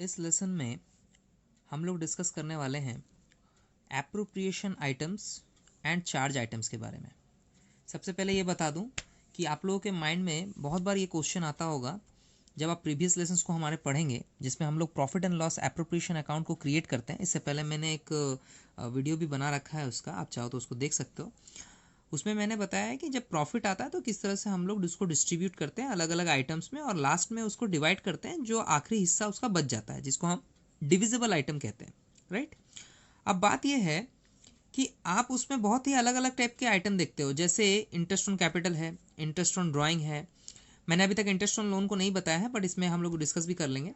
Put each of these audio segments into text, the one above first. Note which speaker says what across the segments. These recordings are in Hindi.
Speaker 1: इस लेसन में हम लोग डिस्कस करने वाले हैं appropriation items and charge items के बारे में। सबसे पहले ये बता दूं कि आप लोगों के माइंड में बहुत बार ये क्वेश्चन आता होगा जब आप प्रीवियस लेसन्स को हमारे पढ़ेंगे, जिसमें हम लोग profit and loss appropriation account को क्रिएट करते हैं। इससे पहले मैंने एक वीडियो भी बना रखा है उसका, आप चाहो तो उसको देख सकते हो। उसमें मैंने बताया है कि जब प्रॉफिट आता है तो किस तरह से हम लोग उसको डिस्ट्रीब्यूट करते हैं अलग अलग आइटम्स में, और लास्ट में उसको डिवाइड करते हैं, जो आखिरी हिस्सा उसका बच जाता है, जिसको हम डिविजिबल आइटम कहते हैं, राइट। अब बात यह है कि आप उसमें बहुत ही अलग अलग टाइप के आइटम देखते हो, जैसे इंटरेस्ट ऑन कैपिटल है, इंटरेस्ट ऑन ड्राइंग है। मैंने अभी तक इंटरेस्ट ऑन लोन को नहीं बताया है, बट इसमें हम लोग डिस्कस भी कर लेंगे।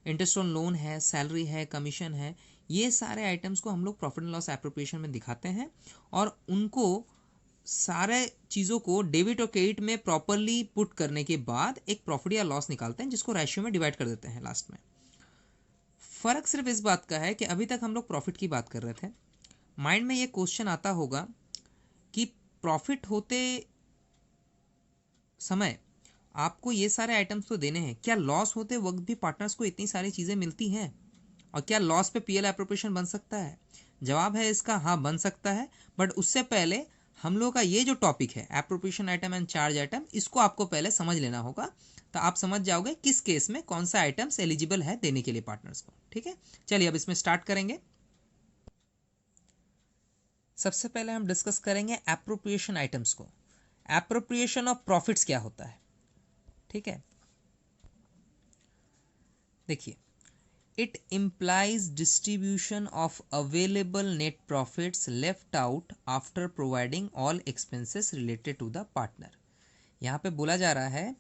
Speaker 1: इंटरेस्ट ऑन लोन है, सैलरी है, कमीशन है, ये सारे आइटम्स को हम लोग प्रॉफिट एंड लॉस एप्रोप्रिएशन में दिखाते हैं, और उनको सारे चीज़ों को डेबिट और क्रेडिट में प्रॉपरली पुट करने के बाद एक प्रॉफिट या लॉस निकालते हैं, जिसको रेशियो में डिवाइड कर देते हैं लास्ट में। फ़र्क सिर्फ इस बात का है कि अभी तक हम लोग प्रॉफिट की बात कर रहे थे। माइंड में ये क्वेश्चन आता होगा कि प्रॉफिट होते समय आपको ये सारे आइटम्स तो देने हैं, क्या लॉस होते वक्त भी पार्टनर्स को इतनी सारी चीज़ें मिलती हैं, और क्या लॉस पे पीएल एप्रोप्रिएशन बन सकता है? जवाब है इसका हाँ, बन सकता है। बट उससे पहले हम लोग का ये जो टॉपिक है appropriation item and charge item, इसको आपको पहले समझ लेना होगा, तो आप समझ जाओगे किस केस में कौन सा आइटम्स एलिजिबल है देने के लिए पार्टनर्स को। ठीक है, चलिए अब इसमें स्टार्ट करेंगे। सबसे पहले हम डिस्कस करेंगे एप्रोप्रिएशन आइटम्स को। एप्रोप्रिएशन ऑफ प्रॉफिट्स क्या होता है, ठीक है। देखिए, it implies distribution of available net profits left out after providing all expenses related to the partner। यहाँ पे बोला जा रहा है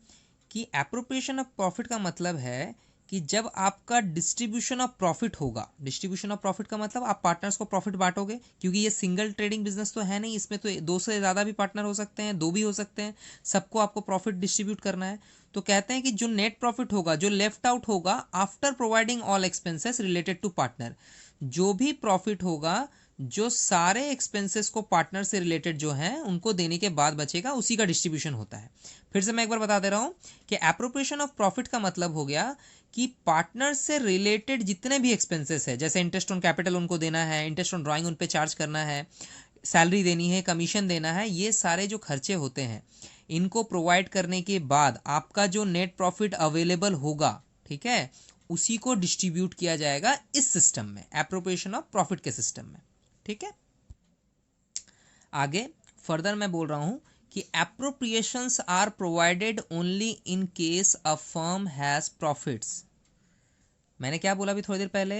Speaker 1: कि एप्रोप्रिएशन ऑफ प्रॉफिट का मतलब है कि जब आपका डिस्ट्रीब्यूशन ऑफ प्रॉफिट होगा, डिस्ट्रीब्यूशन ऑफ प्रॉफिट का मतलब आप पार्टनर्स को प्रॉफिट बांटोगे, क्योंकि ये सिंगल ट्रेडिंग बिजनेस तो है नहीं, इसमें तो दो से ज़्यादा भी पार्टनर हो सकते हैं, दो भी हो सकते हैं, सबको आपको प्रॉफिट डिस्ट्रीब्यूट करना है। तो कहते हैं कि जो नेट प्रॉफिट होगा, जो लेफ्ट आउट होगा after providing all expenses related to partner, जो भी प्रॉफिट होगा जो सारे एक्सपेंसेस को पार्टनर से रिलेटेड जो हैं उनको देने के बाद बचेगा, उसी का डिस्ट्रीब्यूशन होता है। फिर से मैं एक बार बता दे रहा हूं कि एप्रोप्रिएशन ऑफ प्रॉफिट का मतलब हो गया कि पार्टनर से रिलेटेड जितने भी एक्सपेंसेस है, जैसे इंटरेस्ट ऑन कैपिटल उनको देना है, इंटरेस्ट ऑन ड्राइंग उन पे चार्ज करना है, सैलरी देनी है, कमीशन देना है, ये सारे जो खर्चे होते हैं इनको प्रोवाइड करने के बाद आपका जो नेट प्रॉफिट अवेलेबल होगा, ठीक है, उसी को डिस्ट्रीब्यूट किया जाएगा इस सिस्टम में, एप्रोप्रिएशन ऑफ प्रॉफिट के सिस्टम में। ठीक है, आगे फर्दर मैं बोल रहा हूं कि appropriations are provided only in case a firm has profits. मैंने क्या बोला अभी थोड़ी देर पहले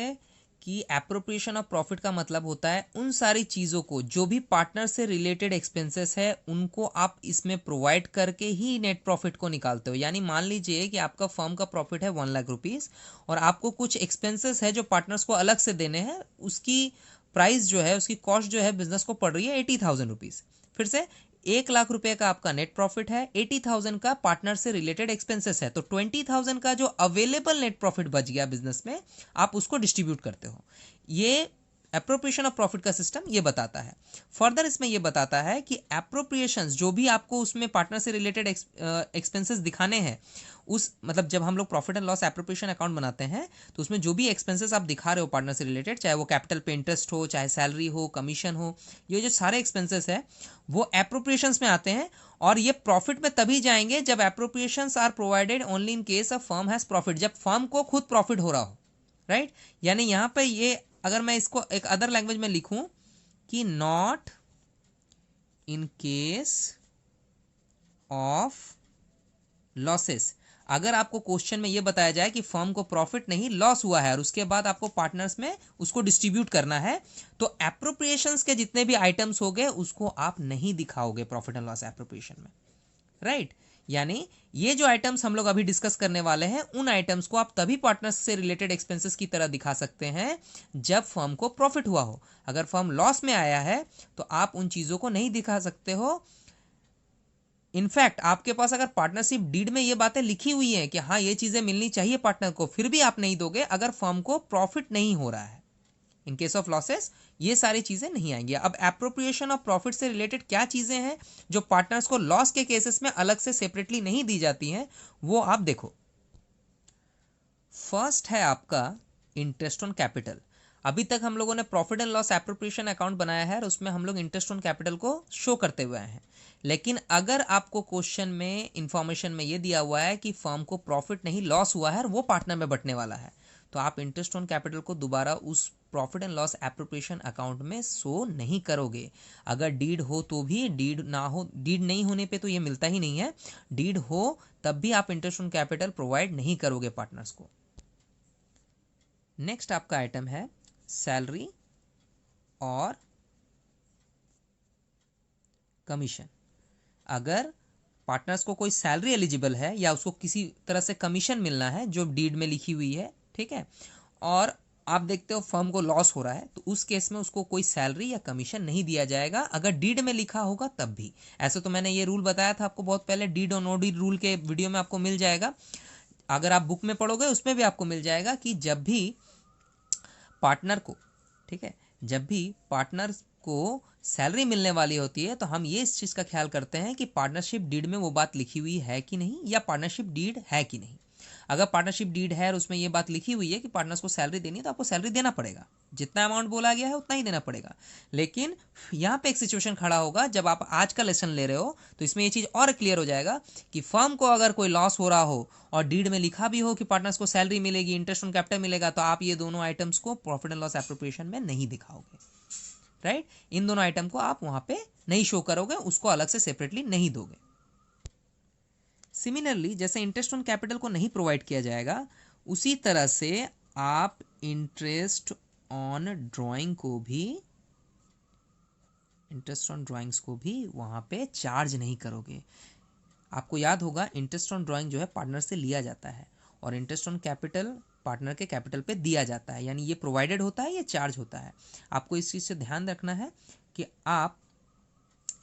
Speaker 1: कि एप्रोप्रिएशन ऑफ प्रॉफिट का मतलब होता है उन सारी चीज़ों को जो भी पार्टनर से रिलेटेड एक्सपेंसेस है उनको आप इसमें प्रोवाइड करके ही नेट प्रॉफिट को निकालते हो। यानी मान लीजिए कि आपका फर्म का प्रॉफिट है 1 लाख रुपीज़, और आपको कुछ एक्सपेंसेस है जो पार्टनर्स को अलग से देने हैं, उसकी प्राइस जो है, उसकी कॉस्ट जो है बिजनेस को पड़ रही है 80,000 रुपीज़। फिर से 1 लाख रुपए का आपका नेट प्रॉफिट है, 80,000 का पार्टनर से रिलेटेड एक्सपेंसेस है, तो 20,000 का जो अवेलेबल नेट प्रॉफिट बच गया बिजनेस में, आप उसको डिस्ट्रीब्यूट करते हो। ये एप्रोप्रिएशन ऑफ प्रॉफिट का सिस्टम ये बताता है। फर्दर इसमें ये बताता है कि एप्रोप्रिएशंस जो भी आपको उसमें पार्टनर से रिलेटेड एक्सपेंसेस दिखाने हैं, उस मतलब जब हम लोग profit and loss appropriation account बनाते हैं तो उसमें जो भी एक्सपेंसेस आप दिखा रहे हो पार्टनर से रिलेटेड, चाहे वो कैपिटल पे इंटरेस्ट हो, चाहे सैलरी हो, कमीशन हो, ये जो सारे एक्सपेंसेस है वो एप्रोप्रिएशंस में आते हैं, और ये प्रॉफिट में तभी जाएंगे जब appropriations are provided only in case a firm has profit, जब फर्म को खुद प्रॉफिट हो रहा हो, राइट। यानी यहाँ पे ये अगर मैं इसको एक अदर लैंग्वेज में लिखूं कि not in case of losses, अगर आपको क्वेश्चन में यह बताया जाए कि फर्म को प्रॉफिट नहीं लॉस हुआ है और उसके बाद आपको पार्टनर्स में उसको डिस्ट्रीब्यूट करना है, तो एप्रोप्रिएशंस के जितने भी आइटम्स हो गए उसको आप नहीं दिखाओगे प्रॉफिट एंड लॉस एप्रोप्रिएशन में, राइट। यानी ये जो आइटम्स हम लोग अभी डिस्कस करने वाले हैं, उन आइटम्स को आप तभी पार्टनर्स से रिलेटेड एक्सपेंसेस की तरह दिखा सकते हैं जब फर्म को प्रॉफिट हुआ हो। अगर फर्म लॉस में आया है तो आप उन चीजों को नहीं दिखा सकते हो। इनफैक्ट आपके पास अगर पार्टनरशिप डीड में ये बातें लिखी हुई हैं कि हाँ ये चीजें मिलनी चाहिए पार्टनर को, फिर भी आप नहीं दोगे अगर फर्म को प्रॉफिट नहीं हो रहा है। इन केस ऑफ लॉसेस ये सारी चीजें नहीं आएंगी। अब एप्रोप्रिएशन ऑफ प्रॉफिट से रिलेटेड क्या चीजें हैं जो पार्टनर्स को लॉस के केसेस में अलग से सेपरेटली नहीं दी जाती हैं, वो आप देखो। फर्स्ट है आपका इंटरेस्ट ऑन कैपिटल। अभी तक हम लोगों ने profit and loss appropriation account बनाया है और उसमें हम लोग इंटरेस्ट ऑन कैपिटल को शो करते हुए आए हैं। लेकिन अगर आपको क्वेश्चन में इंफॉर्मेशन में ये दिया हुआ है कि फर्म को प्रॉफिट नहीं लॉस हुआ है और वो पार्टनर में बंटने वाला है, तो आप इंटरेस्ट ऑन कैपिटल को दोबारा उस profit and loss appropriation account में शो नहीं करोगे। अगर डीड हो तो भी, डीड ना हो, डीड नहीं होने पे तो ये मिलता ही नहीं है, डीड हो तब भी आप इंटरेस्ट ऑन कैपिटल प्रोवाइड नहीं करोगे पार्टनर्स को। नेक्स्ट आपका आइटम है सैलरी और कमीशन। अगर पार्टनर्स को कोई सैलरी एलिजिबल है या उसको किसी तरह से कमीशन मिलना है जो डीड में लिखी हुई है, ठीक है, और आप देखते हो फर्म को लॉस हो रहा है, तो उस केस में उसको कोई सैलरी या कमीशन नहीं दिया जाएगा अगर डीड में लिखा होगा तब भी। ऐसे तो मैंने ये रूल बताया था आपको बहुत पहले, डीड और नो डीड रूल के वीडियो में आपको मिल जाएगा। अगर आप बुक में पढ़ोगे उसमें भी आपको मिल जाएगा कि जब भी पार्टनर को, ठीक है, जब भी पार्टनर को सैलरी मिलने वाली होती है तो हम ये इस चीज़ का ख्याल करते हैं कि पार्टनरशिप डीड में वो बात लिखी हुई है कि नहीं, या पार्टनरशिप डीड है कि नहीं। अगर पार्टनरशिप डीड है और उसमें ये बात लिखी हुई है कि पार्टनर्स को सैलरी देनी है तो आपको सैलरी देना पड़ेगा, जितना अमाउंट बोला गया है उतना ही देना पड़ेगा। लेकिन यहाँ पे एक सिचुएशन खड़ा होगा, जब आप आज का लेसन ले रहे हो तो इसमें ये चीज़ और क्लियर हो जाएगा कि फर्म को अगर कोई लॉस हो रहा हो और डीड में लिखा भी हो कि पार्टनर्स को सैलरी मिलेगी, इंटरेस्ट ऑन कैपिटल मिलेगा, तो आप ये दोनों आइटम्स को प्रॉफिट एंड लॉस एप्रोप्रिएशन में नहीं दिखाओगे, राइट। इन दोनों आइटम को आप वहां पे नहीं शो करोगे, उसको अलग से सेपरेटली नहीं दोगे। सिमिलरली जैसे इंटरेस्ट ऑन कैपिटल को नहीं प्रोवाइड किया जाएगा, उसी तरह से आप इंटरेस्ट ऑन ड्राइंग को भी, इंटरेस्ट ऑन ड्राइंग्स को भी वहां पे चार्ज नहीं करोगे। आपको याद होगा इंटरेस्ट ऑन ड्राइंग जो है पार्टनर से लिया जाता है और इंटरेस्ट ऑन कैपिटल पार्टनर के कैपिटल पे दिया जाता है, यानी ये प्रोवाइडेड होता है, ये चार्ज होता है। आपको इस चीज़ से ध्यान रखना है कि आप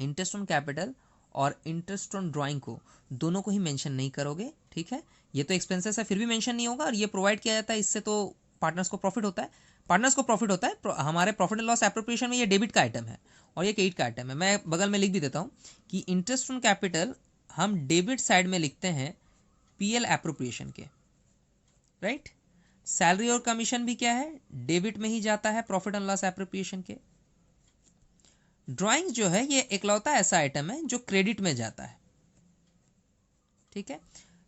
Speaker 1: इंटरेस्ट ऑन कैपिटल और इंटरेस्ट ऑन ड्राइंग को दोनों को ही मेंशन नहीं करोगे, ठीक है। ये तो एक्सपेंसेस है फिर भी मेंशन नहीं होगा, और ये प्रोवाइड किया जाता है, इससे तो पार्टनर्स को प्रॉफिट होता है, पार्टनर्स को प्रॉफिट होता है। हमारे प्रॉफिट एंड लॉस एप्रोप्रिएशन में ये डेबिट का आइटम है और ये क्रेडिट का आइटम है। मैं बगल में लिख भी देता हूँ कि इंटरेस्ट ऑन कैपिटल हम डेबिट साइड में लिखते हैं पीएल एप्रोप्रिएशन के, राइट। सैलरी और कमीशन भी क्या है, डेबिट में ही जाता है प्रॉफिट एंड लॉस एप्रोप्रिएशन के। ड्राइंग जो है ये इकलौता ऐसा आइटम है जो क्रेडिट में जाता है, ठीक है।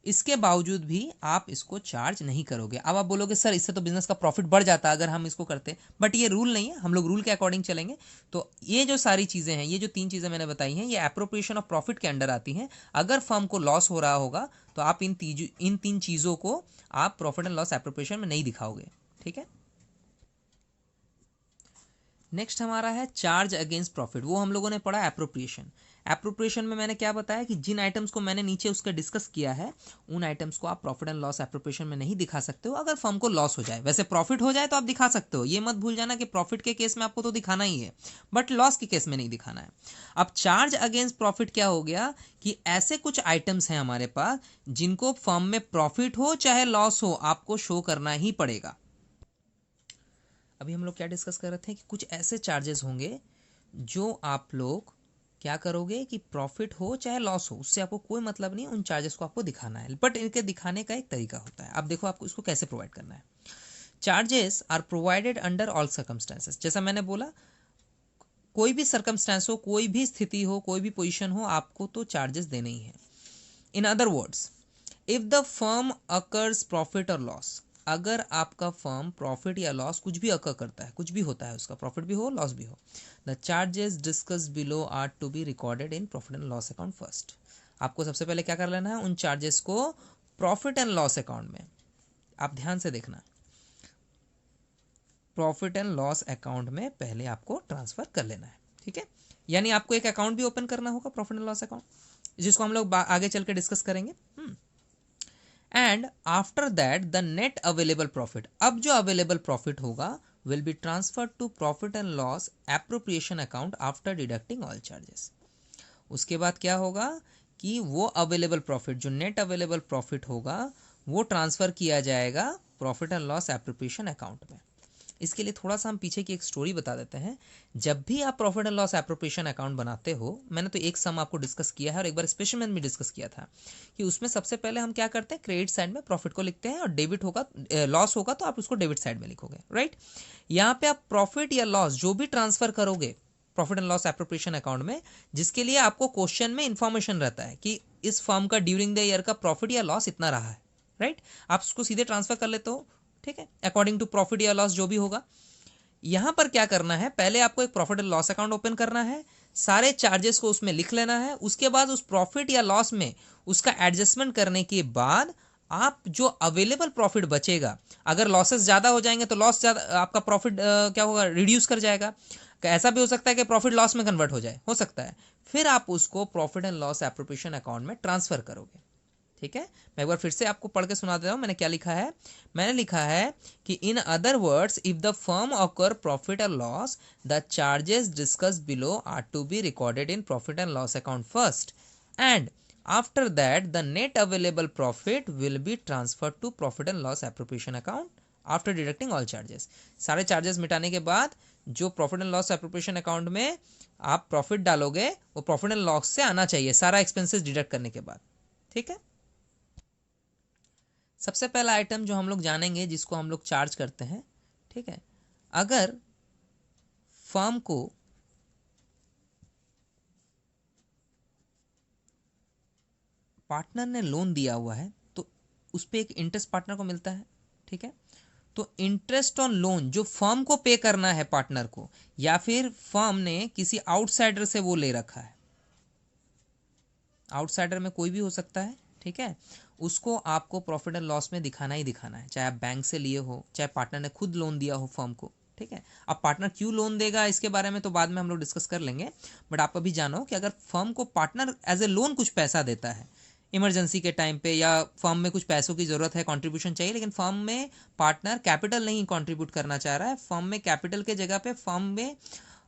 Speaker 1: इसके बावजूद भी आप इसको चार्ज नहीं करोगे। अब आप बोलोगे सर इससे तो बिजनेस का प्रॉफिट बढ़ जाता अगर हम इसको करते, बट ये रूल नहीं है, हम लोग रूल के अकॉर्डिंग चलेंगे। तो ये जो सारी चीज़ें हैं, ये जो 3 चीज़ें मैंने बताई हैं, ये एप्रोप्रिएशन ऑफ प्रॉफिट के अंडर आती हैं। अगर फर्म को लॉस हो रहा होगा तो आप इन 3 चीज़ों को आप प्रॉफिट एंड लॉस एप्रोप्रिएशन में नहीं दिखाओगे, ठीक है। नेक्स्ट हमारा है चार्ज अगेंस्ट प्रॉफिट। वो हम लोगों ने पढ़ा एप्रोप्रिएशन। एप्रोप्रिएशन में मैंने क्या बताया कि जिन आइटम्स को मैंने नीचे उसका डिस्कस किया है, उन आइटम्स को आप प्रॉफिट एंड लॉस एप्रोप्रिएशन में नहीं दिखा सकते हो अगर फर्म को लॉस हो जाए। वैसे प्रॉफिट हो जाए तो आप दिखा सकते हो, ये मत भूल जाना कि प्रॉफिट के केस में आपको तो दिखाना ही है, बट लॉस के केस में नहीं दिखाना है। अब चार्ज अगेंस्ट प्रॉफिट क्या हो गया कि ऐसे कुछ आइटम्स हैं हमारे पास जिनको फर्म में प्रॉफिट हो चाहे लॉस हो आपको शो करना ही पड़ेगा। अभी हम लोग क्या डिस्कस कर रहे थे कि कुछ ऐसे चार्जेस होंगे जो आप लोग क्या करोगे कि प्रॉफिट हो चाहे लॉस हो उससे आपको कोई मतलब नहीं, उन चार्जेस को आपको दिखाना है, बट इनके दिखाने का एक तरीका होता है। अब देखो आपको इसको कैसे प्रोवाइड करना है। Charges are provided under all circumstances. जैसा मैंने बोला, कोई भी सर्कमस्टेंस हो, कोई भी स्थिति हो, कोई भी पोजिशन हो, आपको तो चार्जेस देने ही है। इन other words, if the firm occurs profit और लॉस, अगर आपका फर्म प्रॉफिट या लॉस कुछ भी अकर करता है, कुछ भी होता है उसका, प्रॉफिट भी हो लॉस भी हो, the charges discuss below are to be recorded in profit and loss account first. आपको सबसे पहले क्या कर लेना है, उन चार्जेस को प्रॉफिट एंड लॉस अकाउंट में, आप ध्यान से देखना, प्रॉफिट एंड लॉस अकाउंट में पहले आपको ट्रांसफर कर लेना है, ठीक है। यानी आपको एक अकाउंट भी ओपन करना होगा, प्रॉफिट एंड लॉस अकाउंट, जिसको हम लोग आगे चल के डिस्कस करेंगे। And after that the net available profit, अब जो अवेलेबल प्रॉफिट होगा will be transferred to profit and loss appropriation account after deducting all charges. उसके बाद क्या होगा कि वो अवेलेबल प्रॉफिट, जो नेट अवेलेबल प्रॉफिट होगा, वो ट्रांसफर किया जाएगा profit and loss appropriation account में। इसके लिए थोड़ा सा हम पीछे की एक स्टोरी बता देते हैं। जब भी आप profit and loss appropriation account बनाते हो, मैंने तो एक सम आपको डिस्कस किया है और एक बार स्पेशल में डिस्कस किया था कि उसमें सबसे पहले हम क्या करते हैं, क्रेडिट साइड में प्रॉफिट को लिखते हैं और डेबिट होगा, लॉस होगा तो आप उसको डेबिट साइड में लिखोगे, राइट। यहाँ पे आप प्रॉफिट या लॉस जो भी ट्रांसफर करोगे profit and loss appropriation account में, जिसके लिए आपको क्वेश्चन में इंफॉर्मेशन रहता है कि इस फर्म का ड्यूरिंग द ईयर का प्रॉफिट या लॉस इतना रहा है, राइट, आप उसको सीधे ट्रांसफर कर लेते हो, ठीक है, अकॉर्डिंग टू प्रॉफिट या लॉस जो भी होगा। यहां पर क्या करना है, पहले आपको एक profit and loss account open करना है, सारे चार्जेस को उसमें लिख लेना है, उसके बाद उस प्रॉफिट या लॉस में उसका एडजस्टमेंट करने के बाद आप जो अवेलेबल प्रॉफिट बचेगा, अगर लॉसेस ज्यादा हो जाएंगे तो लॉस ज्यादा, आपका प्रॉफिट क्या होगा, रिड्यूस कर जाएगा। ऐसा भी हो सकता है कि प्रॉफिट लॉस में कन्वर्ट हो जाए, हो सकता है, फिर आप उसको profit and loss appropriation account में ट्रांसफर करोगे, ठीक है। मैं एक बार फिर से आपको पढ़ के सुना देता हूं, मैंने क्या लिखा है। मैंने लिखा है कि in other words, if the firm occur profit और loss, the charges discussed below are to be recorded in profit and loss account first, and after that the net available profit will be transfer to profit and loss appropriation account after deducting all charges. सारे चार्जेस मिटाने के बाद जो profit and loss appropriation account में आप प्रॉफिट डालोगे वो प्रॉफिट एंड लॉस से आना चाहिए, सारा एक्सपेंसेस डिडक्ट करने के बाद, ठीक है। सबसे पहला आइटम जो हम लोग जानेंगे, जिसको हम लोग चार्ज करते हैं, ठीक है, अगर फर्म को पार्टनर ने लोन दिया हुआ है तो उस पर एक इंटरेस्ट पार्टनर को मिलता है, ठीक है। तो इंटरेस्ट ऑन लोन जो फर्म को पे करना है पार्टनर को, या फिर फर्म ने किसी आउटसाइडर से वो ले रखा है, आउटसाइडर में कोई भी हो सकता है, ठीक है, उसको आपको प्रॉफिट एंड लॉस में दिखाना ही दिखाना है, चाहे आप बैंक से लिए हो, चाहे पार्टनर ने खुद लोन दिया हो फर्म को, ठीक है। अब पार्टनर क्यों लोन देगा इसके बारे में तो बाद में हम लोग डिस्कस कर लेंगे, बट आप अभी जानो कि अगर फर्म को पार्टनर एज ए लोन कुछ पैसा देता है इमरजेंसी के टाइम पे, या फर्म में कुछ पैसों की जरूरत है, कंट्रीब्यूशन चाहिए, लेकिन फर्म में पार्टनर कैपिटल नहीं कंट्रीब्यूट करना चाह रहा है, फर्म में कैपिटल के जगह पे फर्म में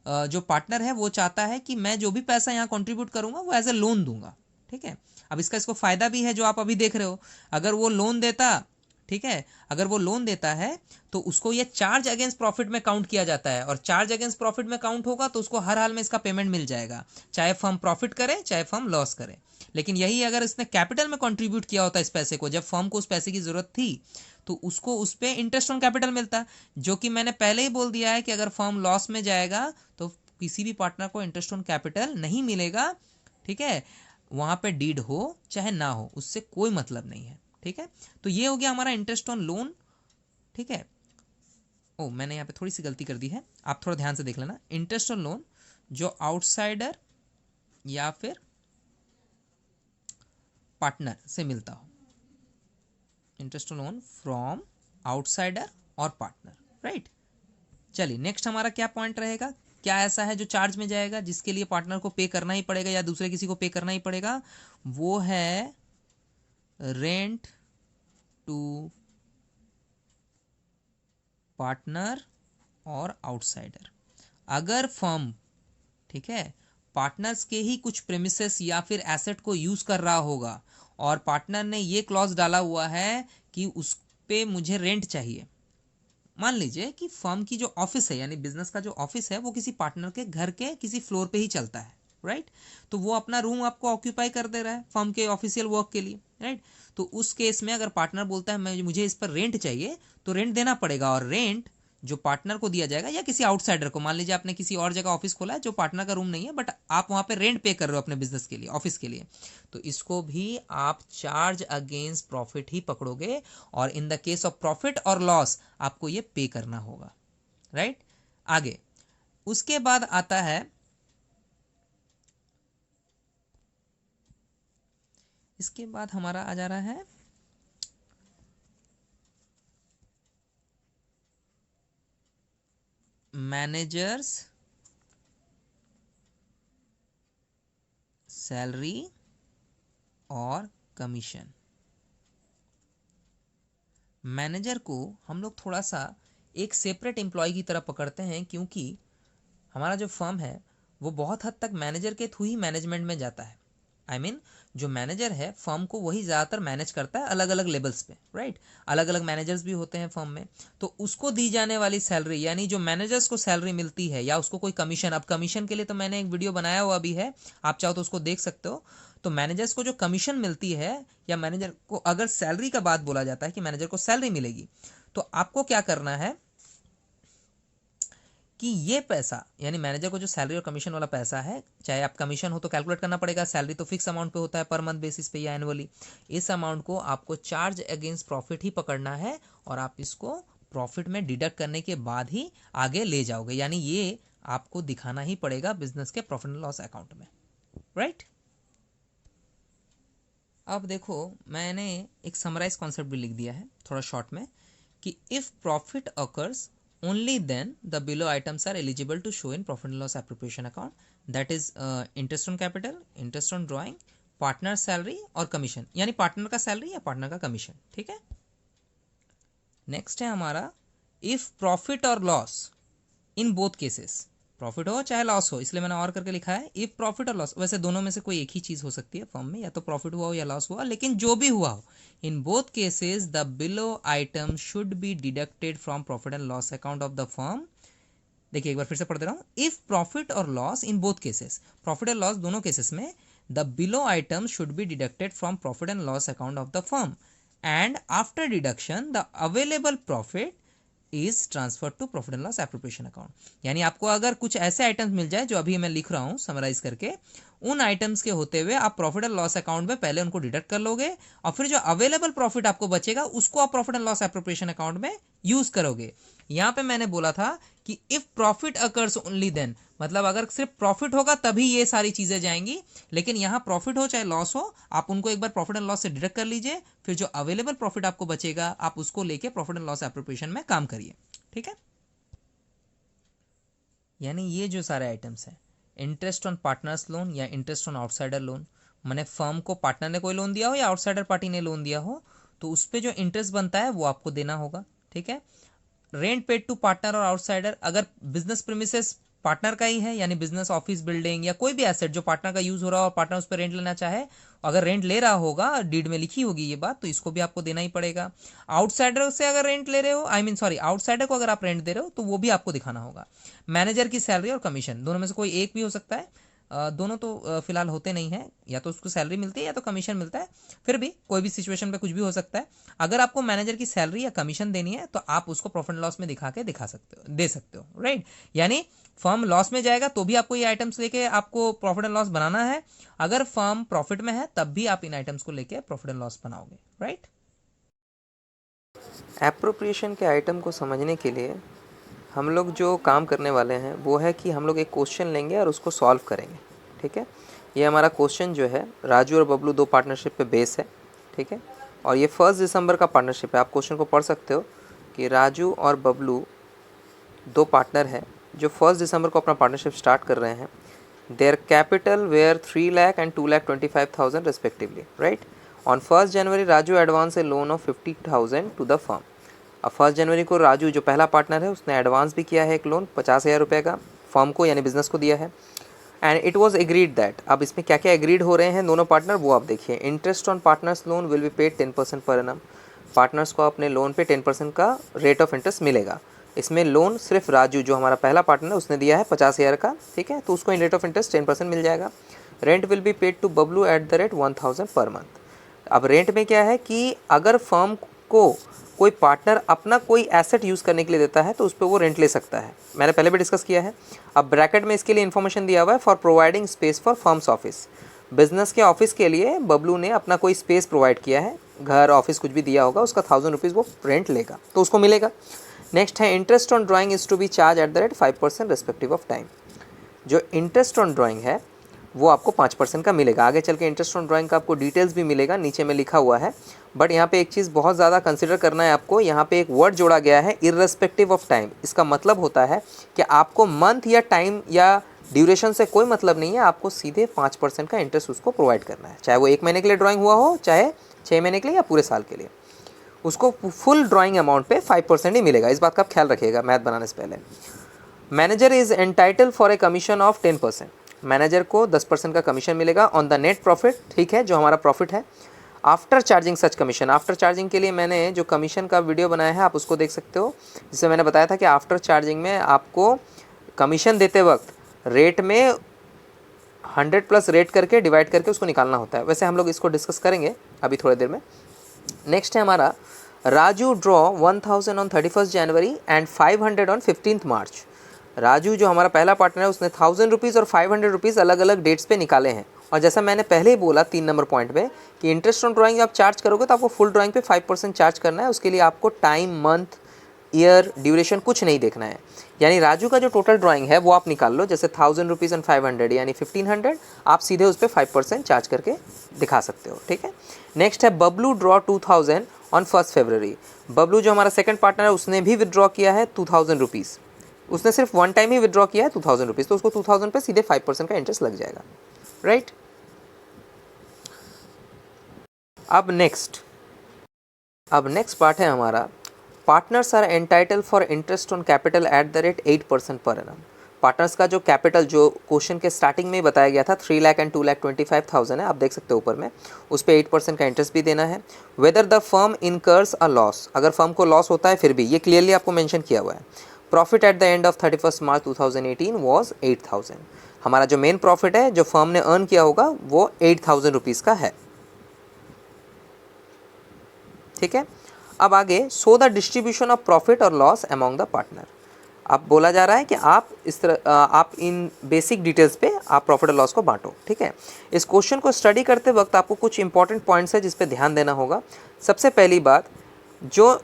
Speaker 1: जो पार्टनर है वो चाहता है कि मैं जो भी पैसा यहाँ कंट्रीब्यूट करूंगा वो एज ए लोन दूंगा, ठीक है। अब इसको फायदा भी है जो आप अभी देख रहे हो, अगर वो लोन देता, ठीक है, अगर वो लोन देता है तो उसको ये चार्ज अगेंस्ट प्रॉफिट में काउंट किया जाता है, और चार्ज अगेंस्ट प्रॉफिट में काउंट होगा तो उसको हर हाल में इसका पेमेंट मिल जाएगा, चाहे फर्म प्रॉफिट करे चाहे फर्म लॉस करे। लेकिन यही अगर इसने कैपिटल में कंट्रीब्यूट किया होता इस पैसे को, जब फर्म को उस पैसे की जरूरत थी, तो उसको उस पर इंटरेस्ट ऑन कैपिटल मिलता, जो कि मैंने पहले ही बोल दिया है कि अगर फर्म लॉस में जाएगा तो किसी भी पार्टनर को इंटरेस्ट ऑन कैपिटल नहीं मिलेगा, ठीक है, वहां पे डीड हो चाहे ना हो उससे कोई मतलब नहीं है, ठीक है। तो ये हो गया हमारा इंटरेस्ट ऑन लोन, ठीक है। ओ मैंने यहाँ पे थोड़ी सी गलती कर दी है, आप थोड़ा ध्यान से देख लेना, इंटरेस्ट ऑन लोन जो आउटसाइडर या फिर पार्टनर से मिलता हो, interest on loan from outsider और पार्टनर, राइट। चलिए नेक्स्ट हमारा क्या पॉइंट रहेगा, क्या ऐसा है जो चार्ज में जाएगा जिसके लिए पार्टनर को पे करना ही पड़ेगा या दूसरे किसी को पे करना ही पड़ेगा, वो है रेंट टू पार्टनर और आउटसाइडर। अगर फर्म, ठीक है, पार्टनर्स के ही कुछ प्रेमिसेस या फिर एसेट को यूज कर रहा होगा और पार्टनर ने ये क्लॉज डाला हुआ है कि उस पे मुझे रेंट चाहिए, मान लीजिए कि फर्म की जो ऑफिस है यानी बिजनेस का जो ऑफिस है वो किसी पार्टनर के घर के किसी फ्लोर पे ही चलता है, राइट, तो वो अपना रूम आपको ऑक्यूपाई कर दे रहा है फर्म के ऑफिशियल वर्क के लिए, राइट। तो उस केस में अगर पार्टनर बोलता है मुझे इस पर रेंट चाहिए तो रेंट देना पड़ेगा, और रेंट जो पार्टनर को दिया जाएगा या किसी आउटसाइडर को, मान लीजिए आपने किसी और जगह ऑफिस खोला है जो पार्टनर का रूम नहीं है बट आप वहां पे रेंट पे कर रहे हो अपने बिजनेस के लिए, ऑफिस के लिए, तो इसको भी आप चार्ज अगेंस्ट प्रॉफिट ही पकड़ोगे, और in the case of profit और लॉस आपको ये पे करना होगा, राइट। आगे उसके बाद आता है, इसके बाद हमारा आ जा रहा है मैनेजर्स सैलरी और कमीशन। मैनेजर को हम लोग थोड़ा सा एक सेपरेट एम्प्लॉय की तरह पकड़ते हैं, क्योंकि हमारा जो फर्म है वो बहुत हद तक मैनेजर के थ्रू ही मैनेजमेंट में जाता है। आई मीन जो मैनेजर है फर्म को वही ज़्यादातर मैनेज करता है अलग अलग लेवल्स पे, राइट। अलग अलग मैनेजर्स भी होते हैं फर्म में, तो उसको दी जाने वाली सैलरी, यानी जो मैनेजर्स को सैलरी मिलती है या उसको कोई कमीशन, अब कमीशन के लिए तो मैंने एक वीडियो बनाया हुआ भी है, आप चाहो तो उसको देख सकते हो। तो मैनेजर्स को जो कमीशन मिलती है या मैनेजर को अगर सैलरी का बात बोला जाता है कि मैनेजर को सैलरी मिलेगी, तो आपको क्या करना है कि ये पैसा, यानी मैनेजर को जो सैलरी और कमीशन वाला पैसा है, चाहे आप कमीशन हो तो कैलकुलेट करना पड़ेगा, सैलरी तो फिक्स अमाउंट पे होता है पर मंथ बेसिस पे या एनुअली, इस अमाउंट को आपको चार्ज अगेंस्ट प्रॉफिट ही पकड़ना है और आप इसको प्रॉफिट में डिडक्ट करने के बाद ही आगे ले जाओगे, यानी ये आपको दिखाना ही पड़ेगा बिजनेस के प्रॉफिट एंड लॉस अकाउंट में, राइट। अब देखो मैंने एक समराइज कॉन्सेप्ट भी लिख दिया है थोड़ा शॉर्ट में कि if profit occurs only then the below items are eligible to show in profit and loss appropriation account, that is interest on capital, interest on drawing, partner salary और commission, यानी पार्टनर का सैलरी या पार्टनर का कमीशन, ठीक है। नेक्स्ट है हमारा इफ प्रॉफिट और loss in both cases, profit हो चाहे लॉस हो, इसलिए मैंने और करके लिखा है इफ प्रॉफिट और लॉस, वैसे दोनों में से कोई एक ही चीज हो सकती है फर्म में, या तो प्रॉफिट हुआ हो या लॉस हुआ, लेकिन जो भी हुआ हो, in both cases the below item should be deducted from profit and loss account of the firm. देखिए एक बार फिर से पढ़ दे रहा हूं, इफ प्रॉफिट और loss in both cases, profit और लॉस दोनों केसेस में, the below item should be deducted from profit and loss account of the firm and after deduction the available profit is transfer to profit and loss appropriation account. यानी आपको अगर कुछ ऐसे आइटम्स मिल जाए जो अभी मैं लिख रहा हूं समराइज करके, उन आइटम्स के होते हुए आप प्रॉफिट एंड लॉस अकाउंट में पहले उनको डिडक्ट कर लोगे और फिर जो अवेलेबल प्रॉफिट आपको बचेगा उसको आप profit and loss appropriation account में यूज करोगे। यहां पे मैंने बोला था कि if profit occurs only then, मतलब अगर सिर्फ प्रॉफिट होगा तभी ये सारी चीजें जाएंगी, लेकिन यहां प्रॉफिट हो चाहे लॉस हो, आप उनको एक बार प्रॉफिट एंड लॉस से डिडक्ट कर लीजिए, फिर जो अवेलेबल प्रॉफिट आपको बचेगा आप उसको लेके प्रॉफिट एंड लॉस एप्रोप्रिएशन में काम करिए, ठीक है। यानी ये जो सारे आइटम्स हैं, इंटरेस्ट ऑन पार्टनर्स लोन या इंटरेस्ट ऑन आउटसाइडर लोन, मैंने फर्म को पार्टनर ने कोई लोन दिया हो या आउटसाइडर पार्टी ने लोन दिया हो, तो उस पर जो इंटरेस्ट बनता है वो आपको देना होगा, ठीक है। रेंट पेड टू पार्टनर और आउटसाइडर, अगर बिजनेस प्रीमिसेस पार्टनर का ही है, यानी बिजनेस ऑफिस बिल्डिंग या कोई भी एसेट जो पार्टनर का यूज हो रहा हो और पार्टनर उस पर रेंट लेना चाहे, अगर रेंट ले रहा होगा, डीड में लिखी होगी ये बात, तो इसको भी आपको देना ही पड़ेगा। आउटसाइडर से अगर रेंट ले रहे हो, आई मीन सॉरी, आउटसाइडर को अगर आप रेंट दे रहे हो तो वो भी आपको दिखाना होगा। मैनेजर की सैलरी और कमीशन दोनों में से कोई एक भी हो सकता है, दोनों तो फिलहाल होते नहीं हैं, या तो उसको सैलरी मिलती है या तो कमीशन मिलता है, फिर भी कोई भी सिचुएशन पे कुछ भी हो सकता है। अगर आपको मैनेजर की सैलरी या कमीशन देनी है तो आप उसको प्रॉफिट एंड लॉस में दिखा सकते हो, दे सकते हो, राइट। यानी फर्म लॉस में जाएगा तो भी आपको ये आइटम्स लेके आपको प्रॉफिट एंड लॉस बनाना है, अगर फर्म प्रॉफिट में है तब भी आप इन आइटम्स को लेके प्रॉफिट एंड लॉस बनाओगे, राइट।
Speaker 2: एप्रोप्रिएशन के आइटम को समझने के लिए हम लोग जो काम करने वाले हैं वो है कि हम लोग एक क्वेश्चन लेंगे और उसको सॉल्व करेंगे, ठीक है। ये हमारा क्वेश्चन जो है, राजू और बबलू दो पार्टनरशिप पे बेस है, ठीक है, और ये 1 दिसंबर का पार्टनरशिप है। आप क्वेश्चन को पढ़ सकते हो कि राजू और बबलू दो पार्टनर हैं जो 1 दिसंबर को अपना पार्टनरशिप स्टार्ट कर रहे हैं। Their capital were 3 lakh and 2,25,000 respectively, right. On 1 January Raju advance a loan of 50,000 to the firm. अब 1 जनवरी को राजू जो पहला पार्टनर है उसने एडवांस भी किया है एक लोन 50,000 रुपये का, फर्म को यानी बिजनेस को दिया है। And it was agreed that, अब इसमें क्या क्या एग्रीड हो रहे हैं दोनों पार्टनर वो आप देखिए। Interest on partners loan will be paid 10% per annum, partners को अपने लोन पे 10% का रेट ऑफ इंटरेस्ट मिलेगा। इसमें लोन सिर्फ राजू जो हमारा पहला पार्टनर है उसने दिया है 50,000 का, ठीक है, तो उसको इन रेट ऑफ इंटरेस्ट 10% मिल जाएगा। Rent will be paid to Bablu at the rate 1,000 per month. अब रेंट में क्या है कि अगर फर्म को कोई पार्टनर अपना कोई एसेट यूज़ करने के लिए देता है तो उस पर वो रेंट ले सकता है, मैंने पहले भी डिस्कस किया है। अब ब्रैकेट में इसके लिए इन्फॉर्मेशन दिया हुआ है, for providing space for firms office. Business के ऑफिस के लिए बबलू ने अपना कोई स्पेस प्रोवाइड किया है, घर ऑफिस कुछ भी दिया होगा, उसका 1,000 रुपीज़ वो रेंट लेगा तो उसको मिलेगा। नेक्स्ट है interest on drawing is to be charge at the rate 5% respective of time. जो इंटरेस्ट ऑन ड्राइंग है वो आपको 5% का मिलेगा। आगे चल के इंटरेस्ट ऑन ड्राइंग का आपको डिटेल्स भी मिलेगा, नीचे में लिखा हुआ है। बट यहाँ पे एक चीज़ बहुत ज़्यादा कंसिडर करना है आपको, यहाँ पे एक वर्ड जोड़ा गया है इर्रेस्पेक्टिव ऑफ टाइम। इसका मतलब होता है कि आपको मंथ या टाइम या ड्यूरेशन से कोई मतलब नहीं है, आपको सीधे 5% का इंटरेस्ट उसको प्रोवाइड करना है, चाहे वो 1 महीने के लिए ड्राइंग हुआ हो, चाहे 6 महीने के लिए या पूरे साल के लिए। उसको फुल ड्राइंग अमाउंट पे 5% ही मिलेगा, इस बात का आप ख्याल रखिएगा मैथ बनाने से पहले। Manager is entitle for a commission of 10%। Manager को 10% का कमीशन मिलेगा ऑन द नेट प्रॉफिट, ठीक है, जो हमारा प्रॉफिट है। आफ्टर चार्जिंग सच कमीशन, आफ्टर चार्जिंग के लिए मैंने जो कमीशन का वीडियो बनाया है आप उसको देख सकते हो, जिसमें मैंने बताया था कि आफ्टर चार्जिंग में आपको कमीशन देते वक्त रेट में 100 प्लस रेट करके डिवाइड करके उसको निकालना होता है। वैसे हम लोग इसको डिस्कस करेंगे अभी थोड़ी देर में। नेक्स्ट है हमारा Raju draw 1000 on 31 January and 500 on 15 मार्च। राजू जो हमारा पहला पार्टनर है उसने 1000 रुपीज़ और 500 रुपीज़ अलग अलग डेट्स पे निकाले हैं। और जैसा मैंने पहले ही बोला 3 नंबर पॉइंट में कि इंटरेस्ट ऑन ड्राइंग आप चार्ज करोगे तो आपको फुल ड्राइंग पे 5% चार्ज करना है। उसके लिए आपको टाइम, मंथ, ईयर, ड्यूरेशन कुछ नहीं देखना है। यानी राजू का जो टोटल ड्राइंग है वो आप निकाल लो, जैसे 1000 रुपीज़ एंड 500 यानी 1500, आप सीधे उस पर 5% चार्ज करके दिखा सकते हो, ठीक है। नेक्स्ट है बबलू ड्रॉ 2000 ऑन 1 फरवरी। बबलू जो हमारा सेकंड पार्टनर है उसने भी विदड्रॉ किया है 2000 रुपीज़। उसने सिर्फ वन टाइम ही विदड्रॉ किया है 2000 रुपीज़, तो उसको 2000 पे सीधे 5% का इंटरेस्ट लग जाएगा, राइट। अब नेक्स्ट पार्ट है हमारा partners are entitle for interest on capital at the rate 8% per annum. Partners का जो कैपिटल जो क्वेश्चन के स्टार्टिंग में ही बताया गया था 3 लाख एंड 2,25,000 है, आप देख सकते हो ऊपर में, उस पर 8% का इंटरेस्ट भी देना है। Whether the firm incurs a loss, अगर फर्म को लॉस होता है फिर भी, ये क्लियरली आपको मेंशन किया हुआ है। Profit at the end of 31 March 2018 was 8,000। हमारा जो मेन प्रॉफिट है जो फर्म ने अर्न किया होगा वो 8,000 रुपीज़ का है, ठीक है। अब आगे so the distribution of profit और लॉस अमॉन्ग द पार्टनर। अब बोला जा रहा है कि आप इस तरह आप इन बेसिक डिटेल्स पे आप प्रॉफिट और लॉस को बांटो, ठीक है। इस क्वेश्चन को स्टडी करते वक्त आपको कुछ इंपॉर्टेंट पॉइंट्स है जिस पे ध्यान देना होगा। सबसे पहली बात, जो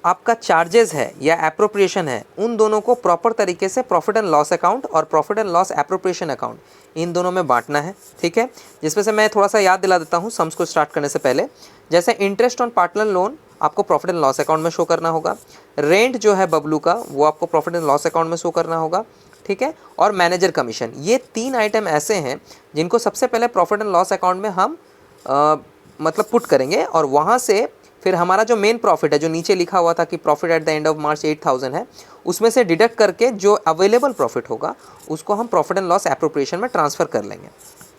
Speaker 2: आपका चार्जेस है या एप्रोप्रिएशन है उन दोनों को प्रॉपर तरीके से प्रॉफिट एंड लॉस अकाउंट और profit and loss appropriation account in दोनों में बांटना है, ठीक है। जिसमें से मैं थोड़ा सा याद दिला देता हूँ सम्स को स्टार्ट करने से पहले। जैसे इंटरेस्ट ऑन पार्टनर लोन आपको प्रॉफिट एंड लॉस अकाउंट में शो करना होगा। रेंट जो है बबलू का वो आपको प्रॉफिट एंड लॉस अकाउंट में शो करना होगा, ठीक है। और मैनेजर कमीशन, ये 3 आइटम ऐसे हैं जिनको सबसे पहले प्रॉफिट एंड लॉस अकाउंट में हम मतलब पुट करेंगे, और वहाँ से फिर हमारा जो मेन प्रॉफिट है जो नीचे लिखा हुआ था कि profit at the end of March 8,000 है, उसमें से डिडक्ट करके जो अवेलेबल प्रॉफिट होगा उसको हम प्रॉफिट एंड लॉस एप्रोप्रिएशन में ट्रांसफ़र कर लेंगे,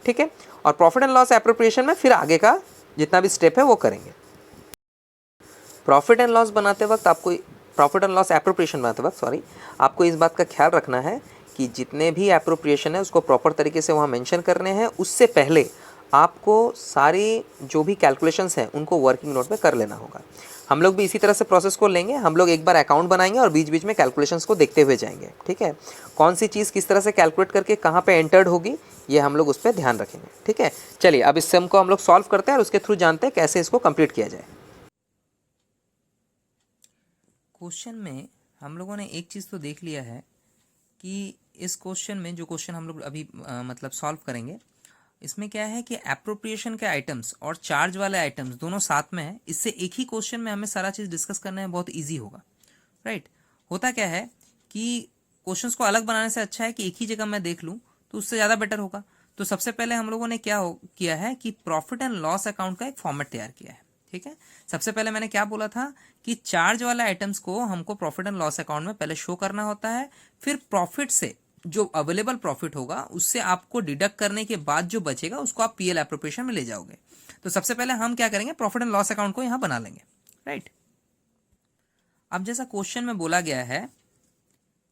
Speaker 2: ठीक है। और प्रॉफिट एंड लॉस एप्रोप्रिएशन में फिर आगे का जितना भी स्टेप है वो करेंगे। प्रॉफिट एंड लॉस बनाते वक्त आपको, प्रॉफिट एंड लॉस एप्रोप्रिएशन बनाते वक्त सॉरी, आपको इस बात का ख्याल रखना है कि जितने भी एप्रोप्रिएशन है उसको प्रॉपर तरीके से वहाँ मेंशन करने हैं। उससे पहले आपको सारी जो भी कैलकुलेशंस हैं उनको वर्किंग नोट में कर लेना होगा। हम लोग भी इसी तरह से प्रोसेस को लेंगे। हम लोग एक बार अकाउंट बनाएंगे और बीच बीच में कैलकुलेशंस को देखते हुए जाएंगे, ठीक है। कौन सी चीज़ किस तरह से कैलकुलेट करके कहाँ पे एंटर्ड होगी ये हम लोग उस पर ध्यान रखेंगे, ठीक है। चलिए अब इस सम को हम लोग सॉल्व करते हैं और उसके थ्रू जानते हैं कैसे इसको कंप्लीट किया जाए।
Speaker 1: क्वेश्चन में हम लोगों ने एक चीज़ तो देख लिया है कि इस क्वेश्चन में जो क्वेश्चन हम लोग अभी मतलब सॉल्व करेंगे, इसमें क्या है कि एप्रोप्रिएशन के आइटम्स और चार्ज वाले आइटम्स दोनों साथ में है। इससे एक ही क्वेश्चन में हमें सारा चीज़ डिस्कस करना है, बहुत इजी होगा, राइट। होता क्या है कि क्वेश्चंस को अलग बनाने से अच्छा है कि एक ही जगह मैं देख लूँ, तो उससे ज़्यादा बेटर होगा। तो सबसे पहले हम लोगों ने क्या किया है कि प्रॉफिट एंड लॉस अकाउंट का एक फॉर्मेट तैयार किया है, ठीक है। सबसे पहले मैंने क्या बोला था कि चार्ज वाले आइटम्स को हमको प्रॉफिट एंड लॉस अकाउंट में पहले शो करना होता है, फिर प्रॉफिट से जो अवेलेबल प्रॉफिट होगा उससे आपको डिडक्ट करने के बाद जो बचेगा उसको आप पीएल एप्रोप्रिएशन में ले जाओगे। तो सबसे पहले हम क्या करेंगे, प्रॉफिट एंड लॉस अकाउंट को यहां बना लेंगे, राइट। अब जैसा क्वेश्चन में बोला गया है,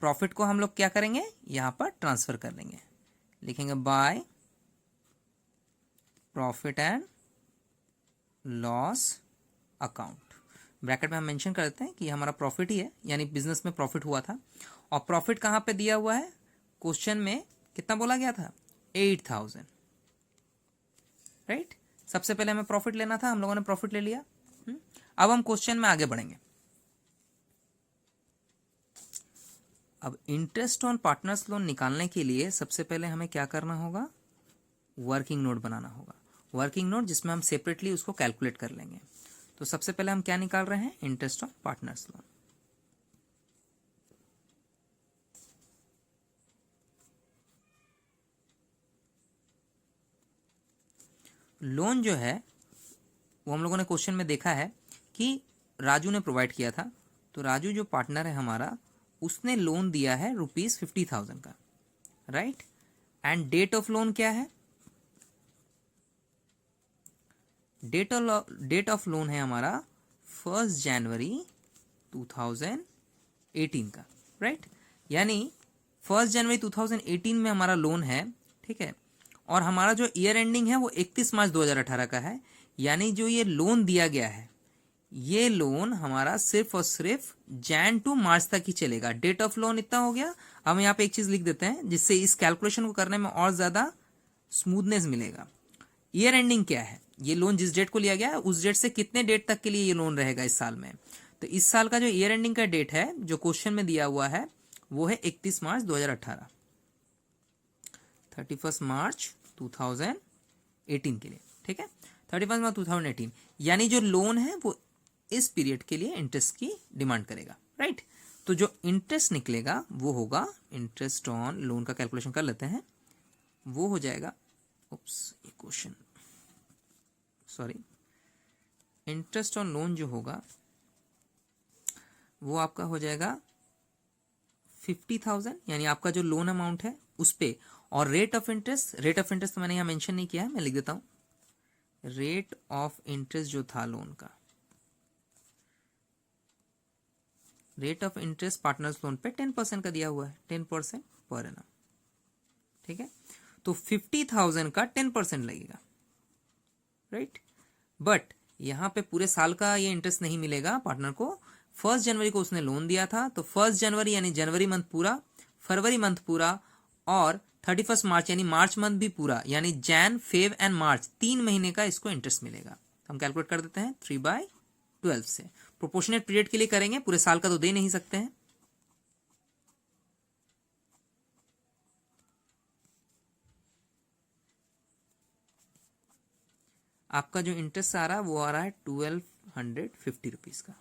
Speaker 1: प्रॉफिट को हम लोग क्या करेंगे, यहां पर ट्रांसफर कर लेंगे, लिखेंगे by profit and loss account. Bracket में हम मेंशन कर देते हैं कि हमारा प्रॉफिट ही है, यानी बिजनेस में प्रॉफिट हुआ था। और प्रॉफिट कहां पे दिया हुआ है, क्वेश्चन में कितना बोला गया था, 8,000, राइट। सबसे पहले हमें प्रॉफिट लेना था, हम लोगों ने प्रॉफिट ले लिया। अब हम क्वेश्चन में आगे बढ़ेंगे। अब इंटरेस्ट ऑन पार्टनर्स लोन निकालने के लिए सबसे पहले हमें क्या करना होगा, वर्किंग नोट बनाना होगा। वर्किंग नोट जिसमें हम सेपरेटली उसको कैलकुलेट कर लेंगे। तो सबसे पहले हम क्या निकाल रहे हैं, interest on partners loan. Loan जो है वो हम लोगों ने क्वेश्चन में देखा है कि राजू ने प्रोवाइड किया था। तो राजू जो पार्टनर है हमारा, उसने लोन दिया है ₹50,000 का, right. And date of loan क्या है? डेट ऑफ लोन है हमारा 1 जनवरी 2018 का, राइट? यानी 1 जनवरी 2018 में हमारा लोन है, ठीक है, और हमारा जो ईयर एंडिंग है वो 31 मार्च 2018 का है। यानी जो ये लोन दिया गया है, ये लोन हमारा सिर्फ और सिर्फ जैन टू मार्च तक ही चलेगा। डेट ऑफ लोन इतना हो गया। हम यहाँ पे एक चीज लिख देते हैं जिससे इस कैलकुलेशन को करने में और ज्यादा स्मूथनेस मिलेगा। ईयर एंडिंग क्या है? ये लोन जिस डेट को लिया गया है उस डेट से कितने डेट तक के लिए ये लोन रहेगा इस साल में? तो इस साल का जो ईयर एंडिंग का डेट है जो क्वेश्चन में दिया हुआ है वो है 31 मार्च 2018, 31 मार्च 2018 के लिए, ठीक है, 31 मार्च 2018। यानी जो लोन है वो इस पीरियड के लिए इंटरेस्ट की डिमांड करेगा, राइट? तो जो इंटरेस्ट निकलेगा वो होगा, इंटरेस्ट ऑन लोन का कैलकुलेशन कर लेते हैं, वो हो जाएगा, ये question sorry, interest on loan जो होगा वो आपका हो जाएगा 50,000, यानी आपका जो लोन अमाउंट है उस पे, और रेट ऑफ इंटरेस्ट तो मैंने यहाँ मेंशन नहीं किया है, मैं लिख देता हूँ। रेट ऑफ इंटरेस्ट जो था लोन का, rate of interest partners loan पे 10% का दिया हुआ है, 10% पर एनम, ठीक है? तो 50,000 का 10% लगेगा, राइट? बट यहाँ पे पूरे साल का ये इंटरेस्ट नहीं मिलेगा पार्टनर को। 1 जनवरी को उसने लोन दिया था, तो 1 जनवरी यानी जनवरी मंथ पूरा, फरवरी मंथ पूरा, और 31 मार्च यानी मार्च मंथ भी पूरा, यानी जैन, फेब एंड मार्च 3 महीने का इसको इंटरेस्ट मिलेगा। हम कैलकुलेट कर देते हैं 3/12 से। प्रोपोर्शनेट पीरियड के लिए करेंगे, पूरे साल का तो दे नहीं सकते हैं। आपका जो इंटरेस्ट आ रहा है वो आ रहा है 1250 रुपीज का।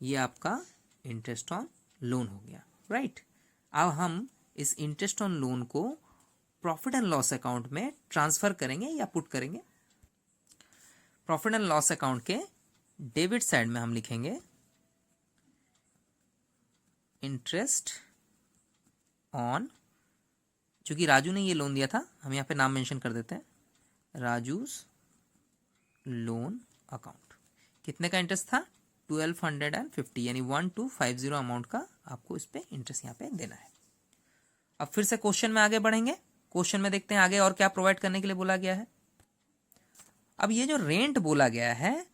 Speaker 1: ये आपका इंटरेस्ट ऑन लोन हो गया, राइट? अब हम इस इंटरेस्ट ऑन लोन को प्रॉफिट एंड लॉस अकाउंट में ट्रांसफर करेंगे या पुट करेंगे। प्रॉफिट एंड लॉस अकाउंट के डेबिट साइड में हम लिखेंगे इंटरेस्ट ऑन, चूंकि राजू ने ये लोन दिया था, हम यहाँ पे नाम मेंशन कर देते हैं, राजूस लोन अकाउंट। कितने का इंटरेस्ट था? 1250, यानी 1250 अमाउंट का आपको इस पे इंटरेस्ट यहाँ पे देना है। अब फिर से क्वेश्चन में आगे बढ़ेंगे। क्वेश्चन में देखते हैं आगे और क्या प्रोवाइड करने के लिए बोला गया है। अब ये जो रेंट बोला गया है,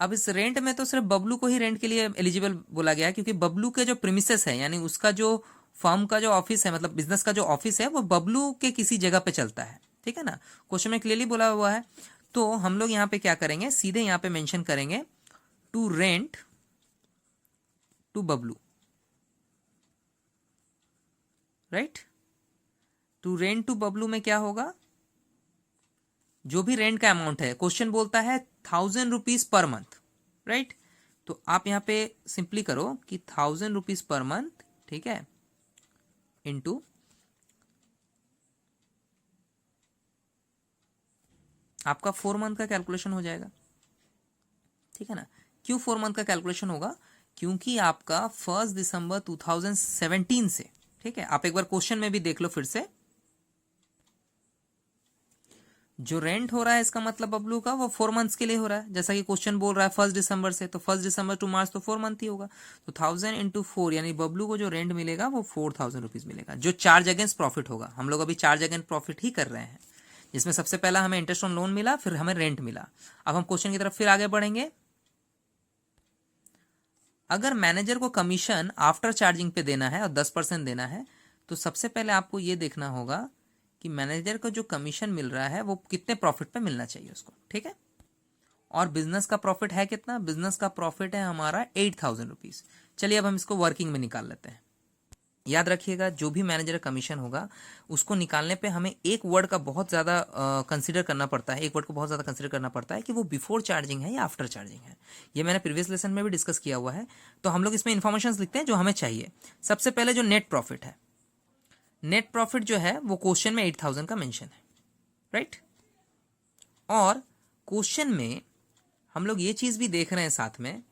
Speaker 1: अब इस रेंट में तो सिर्फ बबलू को ही रेंट के लिए एलिजिबल बोला गया है, क्योंकि बबलू के जो प्रीमिसेस है, यानी उसका जो फर्म का जो ऑफिस है, मतलब बिजनेस का जो ऑफिस है, वो बबलू के किसी जगह पे चलता है, ठीक है ना? क्वेश्चन में क्लियरली बोला हुआ है। तो हम लोग यहाँ पे क्या करेंगे, सीधे यहाँ पे मेंशन करेंगे to rent to Bablu, right? To rent to Bablu में क्या होगा, जो भी रेंट का अमाउंट है, क्वेश्चन बोलता है 1000 रुपीज पर मंथ, राइट? तो आप यहाँ पे सिंपली करो कि 1000 रुपीज पर मंथ, ठीक है, इनटू आपका 4 मंथ का कैलकुलेशन हो जाएगा, ठीक है ना? क्यों 4 मंथ का कैलकुलेशन होगा? क्योंकि आपका 1 दिसंबर 2017 से, ठीक है, आप एक बार क्वेश्चन में भी देख लो फिर से, जो रेंट हो रहा है इसका मतलब बबलू का वो 4 मंथ्स के लिए हो रहा है, जैसा कि क्वेश्चन बोल रहा है 1 दिसंबर से, तो 1 दिसंबर टू मार्च तो 4 मंथ ही होगा। तो 1000 इंटू 4, यानी बबलू को जो रेंट मिलेगा वो 4000 रुपीज मिलेगा, जो चार्ज अगेंस्ट प्रॉफिट होगा। हम लोग अभी चार्ज अगेंस्ट प्रॉफिट ही कर रहे हैं, जिसमें सबसे पहला हमें इंटरेस्ट ऑन लोन मिला, फिर हमें रेंट मिला। अब हम क्वेश्चन की तरफ फिर आगे बढ़ेंगे। अगर मैनेजर को कमीशन आफ्टर चार्जिंग पे देना है और 10% देना है, तो सबसे पहले आपको ये देखना होगा कि मैनेजर को जो कमीशन मिल रहा है वो कितने प्रॉफिट पे मिलना चाहिए उसको, ठीक है? और बिजनेस का प्रॉफिट है कितना? बिजनेस का प्रॉफिट है हमारा 8000 रुपीज। चलिए अब हम इसको वर्किंग में निकाल लेते हैं। याद रखिएगा, जो भी मैनेजर कमीशन होगा उसको निकालने पे हमें एक वर्ड का बहुत ज़्यादा कंसीडर करना पड़ता है, एक वर्ड को बहुत ज़्यादा कंसीडर करना पड़ता है कि वो बिफोर चार्जिंग है या आफ्टर चार्जिंग है। ये मैंने प्रीवियस लेसन में भी डिस्कस किया हुआ है। तो हम लोग इसमें इन्फॉर्मेशन लिखते हैं जो हमें चाहिए। सबसे पहले जो नेट प्रॉफिट है, नेट प्रॉफिट जो है वो क्वेश्चन में 8000 का मेंशन है, राइट? और क्वेश्चन में हम लोग ये चीज भी देख रहे हैं साथ में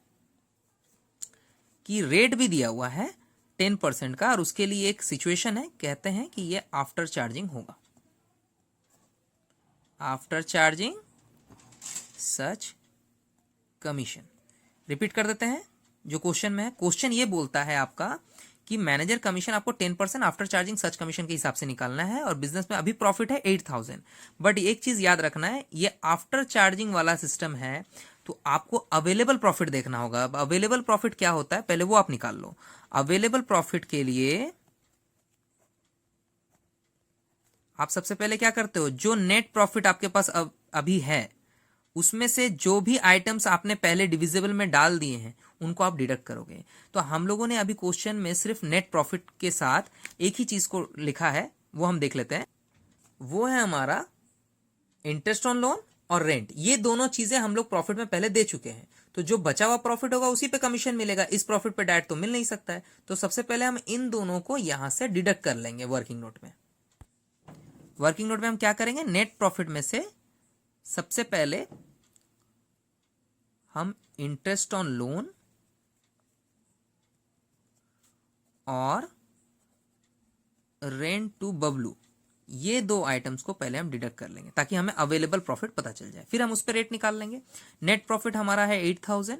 Speaker 1: कि रेट भी दिया हुआ है 10% का, और उसके लिए एक सिचुएशन है, कहते हैं कि ये आफ्टर चार्जिंग होगा, आफ्टर चार्जिंग सच कमीशन। रिपीट कर देते हैं जो क्वेश्चन में है। क्वेश्चन ये बोलता है आपका कि मैनेजर कमीशन आपको 10% आफ्टर चार्जिंग सच कमीशन के हिसाब से निकालना है और बिजनेस में अभी प्रॉफिट है 8000। बट एक चीज याद रखना है, ये आफ्टर चार्जिंग वाला सिस्टम है तो आपको अवेलेबल प्रॉफिट देखना होगा। अब अवेलेबल प्रॉफिट क्या होता है पहले वो आप निकाल लो। अवेलेबल प्रॉफिट के लिए आप सबसे पहले क्या करते हो, जो नेट प्रॉफिट आपके पास अभी है उसमें से जो भी आइटम्स आपने पहले डिविजिबल में डाल दिए हैं उनको आप डिडक्ट करोगे। तो हम लोगों ने अभी क्वेश्चन में सिर्फ नेट प्रॉफिट के साथ एक ही चीज को लिखा है, वो हम देख लेते हैं। वो है हमारा इंटरेस्ट ऑन लोन और रेंट। ये दोनों चीजें हम लोग प्रॉफिट में पहले दे चुके हैं, तो जो बचा हुआ प्रॉफिट होगा उसी पे कमीशन मिलेगा। इस प्रॉफिट पे डायरेक्ट तो मिल नहीं सकता है, तो सबसे पहले हम इन दोनों को यहां से डिडक्ट कर लेंगे वर्किंग नोट में। वर्किंग नोट में हम क्या करेंगे, नेट प्रॉफिट में से सबसे पहले हम इंटरेस्ट ऑन लोन और रेंट टू बबलू, ये दो आइटम्स को पहले हम डिडक्ट कर लेंगे ताकि हमें अवेलेबल प्रॉफिट पता चल जाए। फिर हम उस पर रेट निकाल लेंगे। नेट प्रॉफिट हमारा है 8000।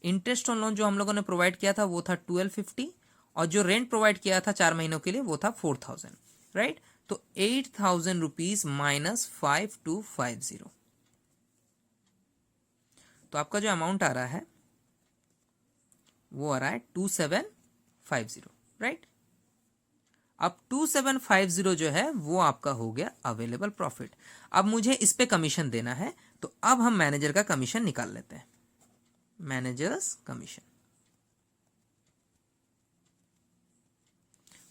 Speaker 1: इंटरेस्ट ऑन लोन जो हम लोगों ने प्रोवाइड किया था वो था 1250 और जो रेंट प्रोवाइड किया था 4 महीनों के लिए वो था 4000, राइट। तो 8000 रुपीज माइनस 5250, तो आपका जो अमाउंट आ रहा है वो आ रहा है 2750, राइट। अब 2750 जो है वो आपका हो गया अवेलेबल प्रॉफिट। अब मुझे इस पे कमीशन देना है, तो अब हम मैनेजर का कमीशन निकाल लेते हैं। मैनेजर्स कमीशन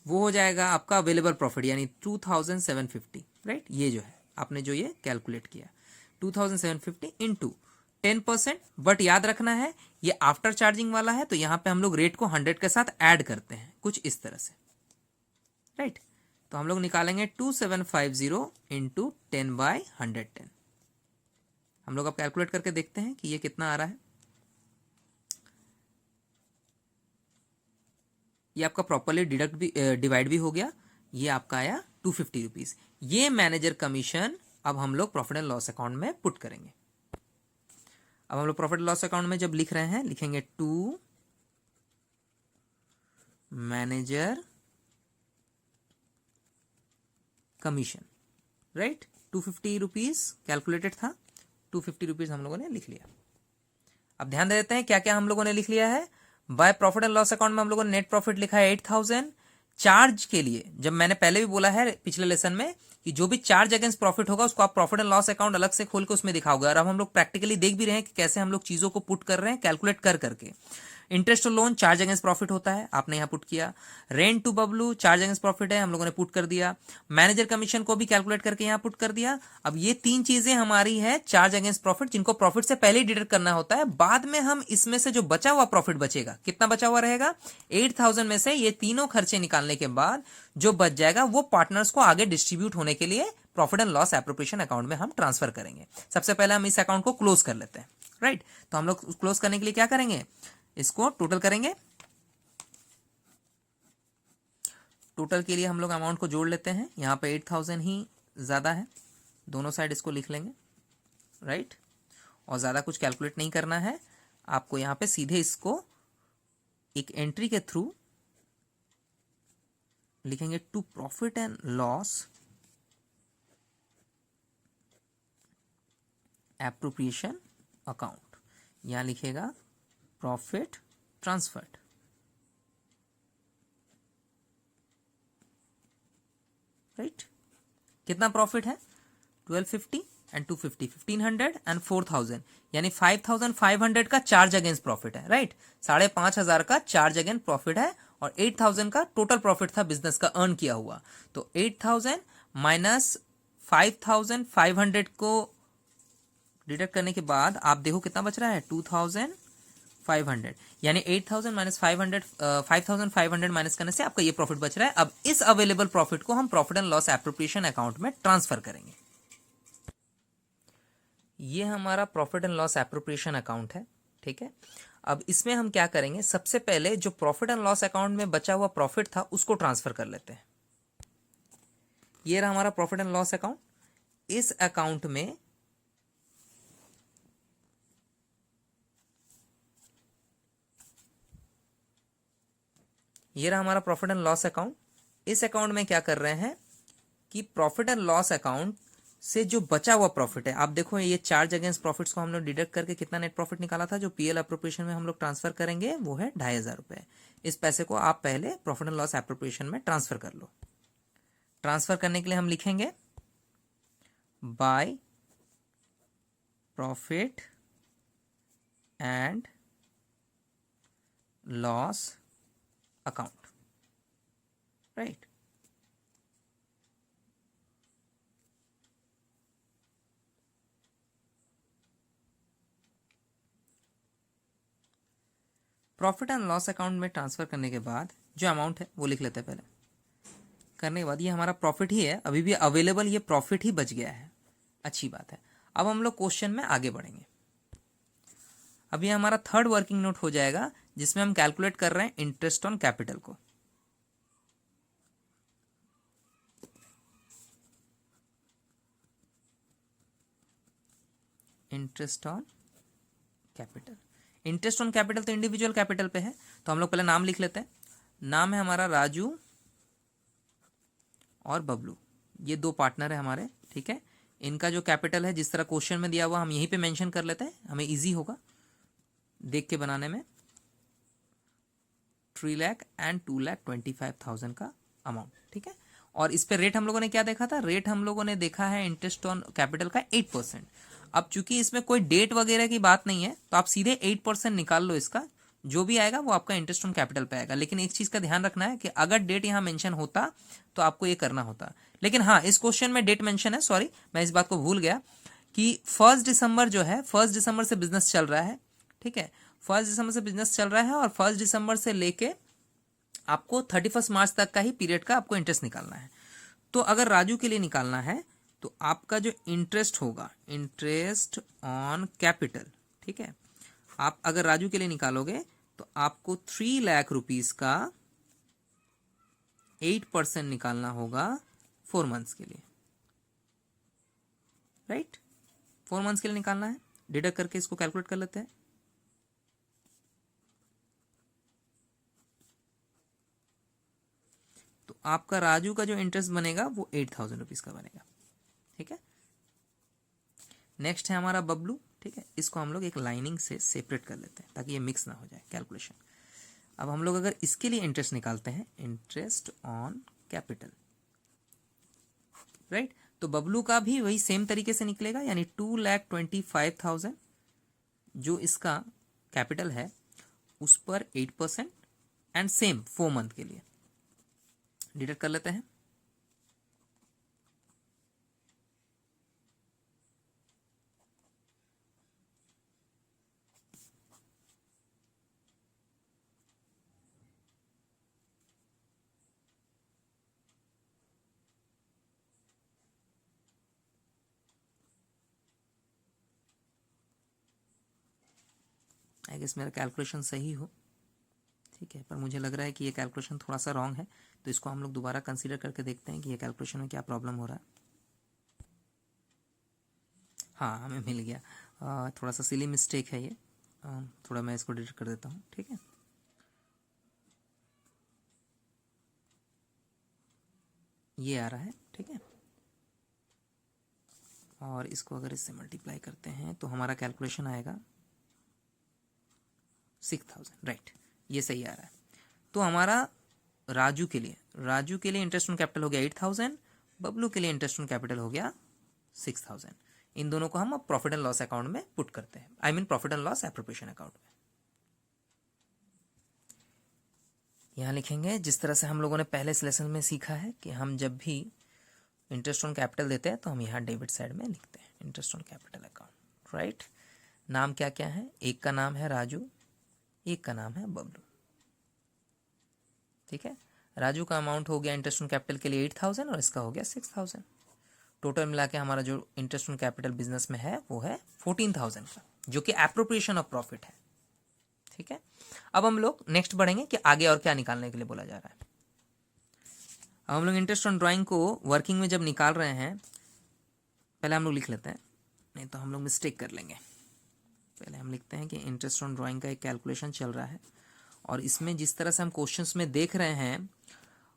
Speaker 1: वो हो जाएगा आपका अवेलेबल प्रॉफिट यानी 2750, राइट। ये जो है आपने जो ये कैलकुलेट किया 2750 इंटू 10%। बट याद रखना है ये आफ्टर चार्जिंग वाला है, तो यहां पे हम लोग रेट को 100 के साथ ऐड करते हैं कुछ इस तरह से, राइट। तो हम लोग निकालेंगे 2750 इंटू 10/110। हम लोग अब कैलकुलेट करके देखते हैं कि ये कितना आ रहा है। ये आपका प्रॉपरली डिवाइड भी हो गया। ये आपका आया 250 रुपीज। ये मैनेजर कमीशन अब हम लोग प्रॉफिट एंड लॉस अकाउंट में पुट करेंगे। अब हम लोग प्रॉफिट एंड लॉस अकाउंट में जब लिख रहे हैं लिखेंगे to manager commission, right. 250 rupees calculated था, 250 रुपीज हम लोगों ने लिख लिया। अब ध्यान दे देते हैं क्या क्या हम लोगों ने लिख लिया है। By profit and loss account में हम लोगों ने नेट प्रॉफिट लिखा है 8000। चार्ज के लिए जब मैंने पहले भी बोला है पिछले लेसन में कि जो भी चार्ज अगेंस्ट प्रॉफिट होगा उसको आप प्रॉफिट एंड लॉस अकाउंट अलग से खोल के उसमें दिखाओगे। और अब हम लोग प्रैक्टिकली देख भी रहे हैं कि कैसे हम लोग चीजों को पुट कर रहे हैं कैलकुलेट कर करके। इंटरेस्ट और लोन चार्ज अगेंस्ट प्रॉफिट होता है, आपने यहां पुट किया। Rent to Bablu charge against profit है, हम लोगों ने पुट कर दिया। मैनेजर कमीशन को भी कैलकुलेट करके यहां पुट कर दिया। अब ये तीन चीजें हमारी है चार्ज अगेंस्ट प्रॉफिट, जिनको प्रॉफिट से पहले ही डिडक्ट करना होता है। बाद में हम इसमें से जो बचा हुआ प्रॉफिट बचेगा, कितना बचा हुआ रहेगा 8000 में से ये तीनों खर्चे निकालने के बाद जो बच जाएगा वो पार्टनर्स को आगे डिस्ट्रीब्यूट होने के लिए profit and loss appropriation account में हम ट्रांसफर करेंगे। सबसे पहले हम इस अकाउंट को क्लोज कर लेते हैं, राइट। तो हम लोग क्लोज करने के लिए क्या करेंगे, इसको टोटल करेंगे। टोटल के लिए हम लोग अमाउंट को जोड़ लेते हैं। यहां पे 8000 ही ज्यादा है, दोनों साइड इसको लिख लेंगे, राइट। और ज्यादा कुछ कैलकुलेट नहीं करना है आपको, यहां पे सीधे इसको एक एंट्री के थ्रू लिखेंगे to profit and loss appropriation account. यहां लिखेगा प्रॉफिट ट्रांसफर्ड, राइट। कितना प्रॉफिट है 1250 एंड 250 1500 एंड 4000 यानी 5500 का चार्ज अगेंस्ट प्रॉफिट है, राइट। 5500 का चार्ज अगेंस्ट प्रॉफिट है और 8000 का टोटल प्रॉफिट था बिजनेस का अर्न किया हुआ। तो 8000 माइनस 5500 को डिडक्ट करने के बाद आप देखो कितना बच रहा है 2500, यानी 8000 माइनस 5500 माइनस करने से आपका ये प्रॉफिट बच रहा है। अब इस अवेलेबल प्रॉफिट को हम profit and loss appropriation account में ट्रांसफर करेंगे। ये हमारा profit and loss appropriation account है, ठीक है। अब इसमें हम क्या करेंगे, सबसे पहले जो प्रॉफिट एंड लॉस अकाउंट में बचा हुआ प्रॉफिट था उसको ट्रांसफर कर लेते हैं। ये रहा हमारा प्रॉफिट एंड लॉस अकाउंट। इस अकाउंट में ये रहा हमारा प्रॉफिट एंड लॉस अकाउंट। इस अकाउंट में क्या कर रहे हैं कि प्रॉफिट एंड लॉस अकाउंट से जो बचा हुआ प्रॉफिट है, आप देखो ये चार्ज अगेंस्ट प्रॉफिट्स को हम लोग डिडक्ट करके कितना नेट प्रॉफिट निकाला था, जो पीएल अप्रोप्रिएशन में हम लोग ट्रांसफर करेंगे वो है 2500 रुपए। इस पैसे को आप पहले प्रॉफिट एंड लॉस अप्रोप्रिएशन में ट्रांसफर कर लो। ट्रांसफर करने के लिए हम लिखेंगे by profit and loss account, right. Profit and loss account में ट्रांसफर करने के बाद जो अमाउंट है वो लिख लेते हैं पहले। करने के बाद ये हमारा प्रॉफिट ही है, अभी भी अवेलेबल ये प्रॉफिट ही बच गया है, अच्छी बात है। अब हम लोग क्वेश्चन में आगे बढ़ेंगे। अब ये हमारा थर्ड वर्किंग नोट हो जाएगा जिसमें हम कैलकुलेट कर रहे हैं इंटरेस्ट ऑन कैपिटल को। Interest on capital, interest on capital तो इंडिविजुअल कैपिटल पे है, तो हम लोग पहले नाम लिख लेते हैं। नाम है हमारा राजू और बबलू, ये दो पार्टनर है हमारे, ठीक है। इनका जो कैपिटल है जिस तरह क्वेश्चन में दिया हुआ हम यहीं पे मेंशन कर लेते हैं, हमें इजी होगा देख के बनाने में। 3 लाख एंड 2,25,000 का अमाउंट, ठीक है। और इस पे रेट हम लोगों ने क्या देखा था, रेट हम लोगों ने देखा है इंटरेस्ट ऑन कैपिटल का 8%। अब चूंकि इसमें कोई डेट वगैरह की बात नहीं है तो आप सीधे 8% निकाल लो, इसका जो भी आएगा वो आपका इंटरेस्ट ऑन कैपिटल पे आएगा। लेकिन एक चीज का ध्यान रखना है कि अगर डेट यहाँ मेंशन होता तो आपको ये करना होता, लेकिन हाँ इस क्वेश्चन में डेट मेंशन है, सॉरी मैं इस बात को भूल गया कि 1 दिसंबर जो है, 1 दिसंबर से बिजनेस चल रहा है, ठीक है। 1 दिसंबर से बिजनेस चल रहा है और 1 दिसंबर से लेके आपको 31 मार्च तक का ही पीरियड का आपको इंटरेस्ट निकालना है। तो अगर राजू के लिए निकालना है तो आपका जो इंटरेस्ट होगा, इंटरेस्ट ऑन कैपिटल, ठीक है, आप अगर राजू के लिए निकालोगे तो आपको 3 लाख रुपीस का 8% निकालना होगा 4 मंथ्स के लिए, राइट। 4 मंथ्स के लिए निकालना है, डिडक्ट करके इसको कैलकुलेट कर लेते हैं। तो आपका राजू का जो इंटरेस्ट बनेगा वो 8,000 रुपीज का बनेगा, ठीक है। नेक्स्ट है हमारा बबलू, ठीक है। इसको हम लोग एक लाइनिंग से सेपरेट कर लेते हैं ताकि ये मिक्स ना हो जाए कैलकुलेशन। अब हम लोग अगर इसके लिए इंटरेस्ट निकालते हैं, इंटरेस्ट ऑन कैपिटल, राइट, तो बबलू का भी वही सेम तरीके से निकलेगा, यानी 2,25,000 जो इसका कैपिटल है उस पर 8% एंड सेम 4 मंथ के लिए डिडक्ट कर लेते हैं। आई गेस मेरा कैलकुलेशन सही हो, ठीक है, पर मुझे लग रहा है कि ये कैलकुलेशन थोड़ा सा रॉन्ग है, तो इसको हम लोग दोबारा कंसीडर करके देखते हैं कि ये कैलकुलेशन में क्या प्रॉब्लम हो रहा है। हाँ हमें मिल गया, थोड़ा सा सिली मिस्टेक है ये, थोड़ा मैं इसको डिलीट कर देता हूँ, ठीक है। ये आ रहा है, ठीक है, और इसको अगर इससे मल्टीप्लाई करते हैं तो हमारा कैलकुलेशन आएगा 6,000, राइट, ये सही आ रहा है। तो हमारा राजू के लिए इंटरेस्ट ऑन कैपिटल हो गया 8,000, बबलू के लिए इंटरेस्ट ऑन कैपिटल हो गया 6,000। इन दोनों को हम अब प्रॉफिट एंड लॉस अकाउंट में पुट करते हैं, I mean profit and loss appropriation account में। यहाँ लिखेंगे जिस तरह से हम लोगों ने पहले इस लेसन में सीखा है कि हम जब भी इंटरेस्ट ऑन कैपिटल देते हैं तो हम यहाँ डेबिट साइड में लिखते हैं interest on capital account, right. नाम क्या क्या है, एक का नाम है राजू, एक का नाम है बबलू, ठीक है। राजू का अमाउंट हो गया इंटरेस्ट ऑन कैपिटल के लिए 8,000 और इसका हो गया 6,000। टोटल मिला के हमारा जो इंटरेस्ट ऑन कैपिटल बिजनेस में है वो है 14,000 का, जो कि एप्रोप्रिएशन ऑफ प्रॉफिट है, ठीक है। अब हम लोग नेक्स्ट बढ़ेंगे कि आगे और क्या निकालने के लिए बोला जा रहा है। अब हम लोग इंटरेस्ट ऑन ड्राइंग को वर्किंग में जब निकाल रहे हैं
Speaker 2: पहले हम लोग लिख लेते हैं, नहीं तो हम लोग मिस्टेक कर लेंगे। पहले हम लिखते हैं कि इंटरेस्ट ऑन ड्राइंग का एक कैलकुलेशन चल रहा है, और इसमें जिस तरह से हम क्वेश्चंस में देख रहे हैं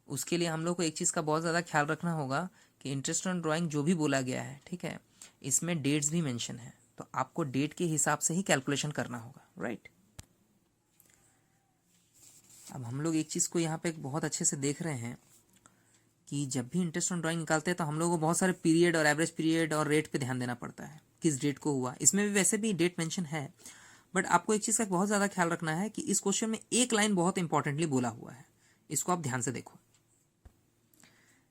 Speaker 2: उसके लिए हम लोग को एक चीज़ का बहुत ज़्यादा ख्याल रखना होगा कि इंटरेस्ट ऑन ड्राइंग जो भी बोला गया है, ठीक है, इसमें डेट्स भी मेंशन है, तो आपको डेट के हिसाब से ही कैलकुलेशन करना होगा, राइट। अब हम लोग एक चीज़ को यहाँ पे बहुत अच्छे से देख रहे हैं कि जब भी इंटरेस्ट ऑन ड्राइंग निकालते हैं तो हम लोग को बहुत सारे पीरियड और एवरेज पीरियड और रेट पे ध्यान देना पड़ता है, किस डेट को हुआ। इसमें भी वैसे भी डेट मेंशन है, बट आपको एक चीज़ का बहुत ज़्यादा ख्याल रखना है कि इस क्वेश्चन में एक लाइन बहुत इंपॉर्टेंटली बोला हुआ है, इसको आप ध्यान से देखो।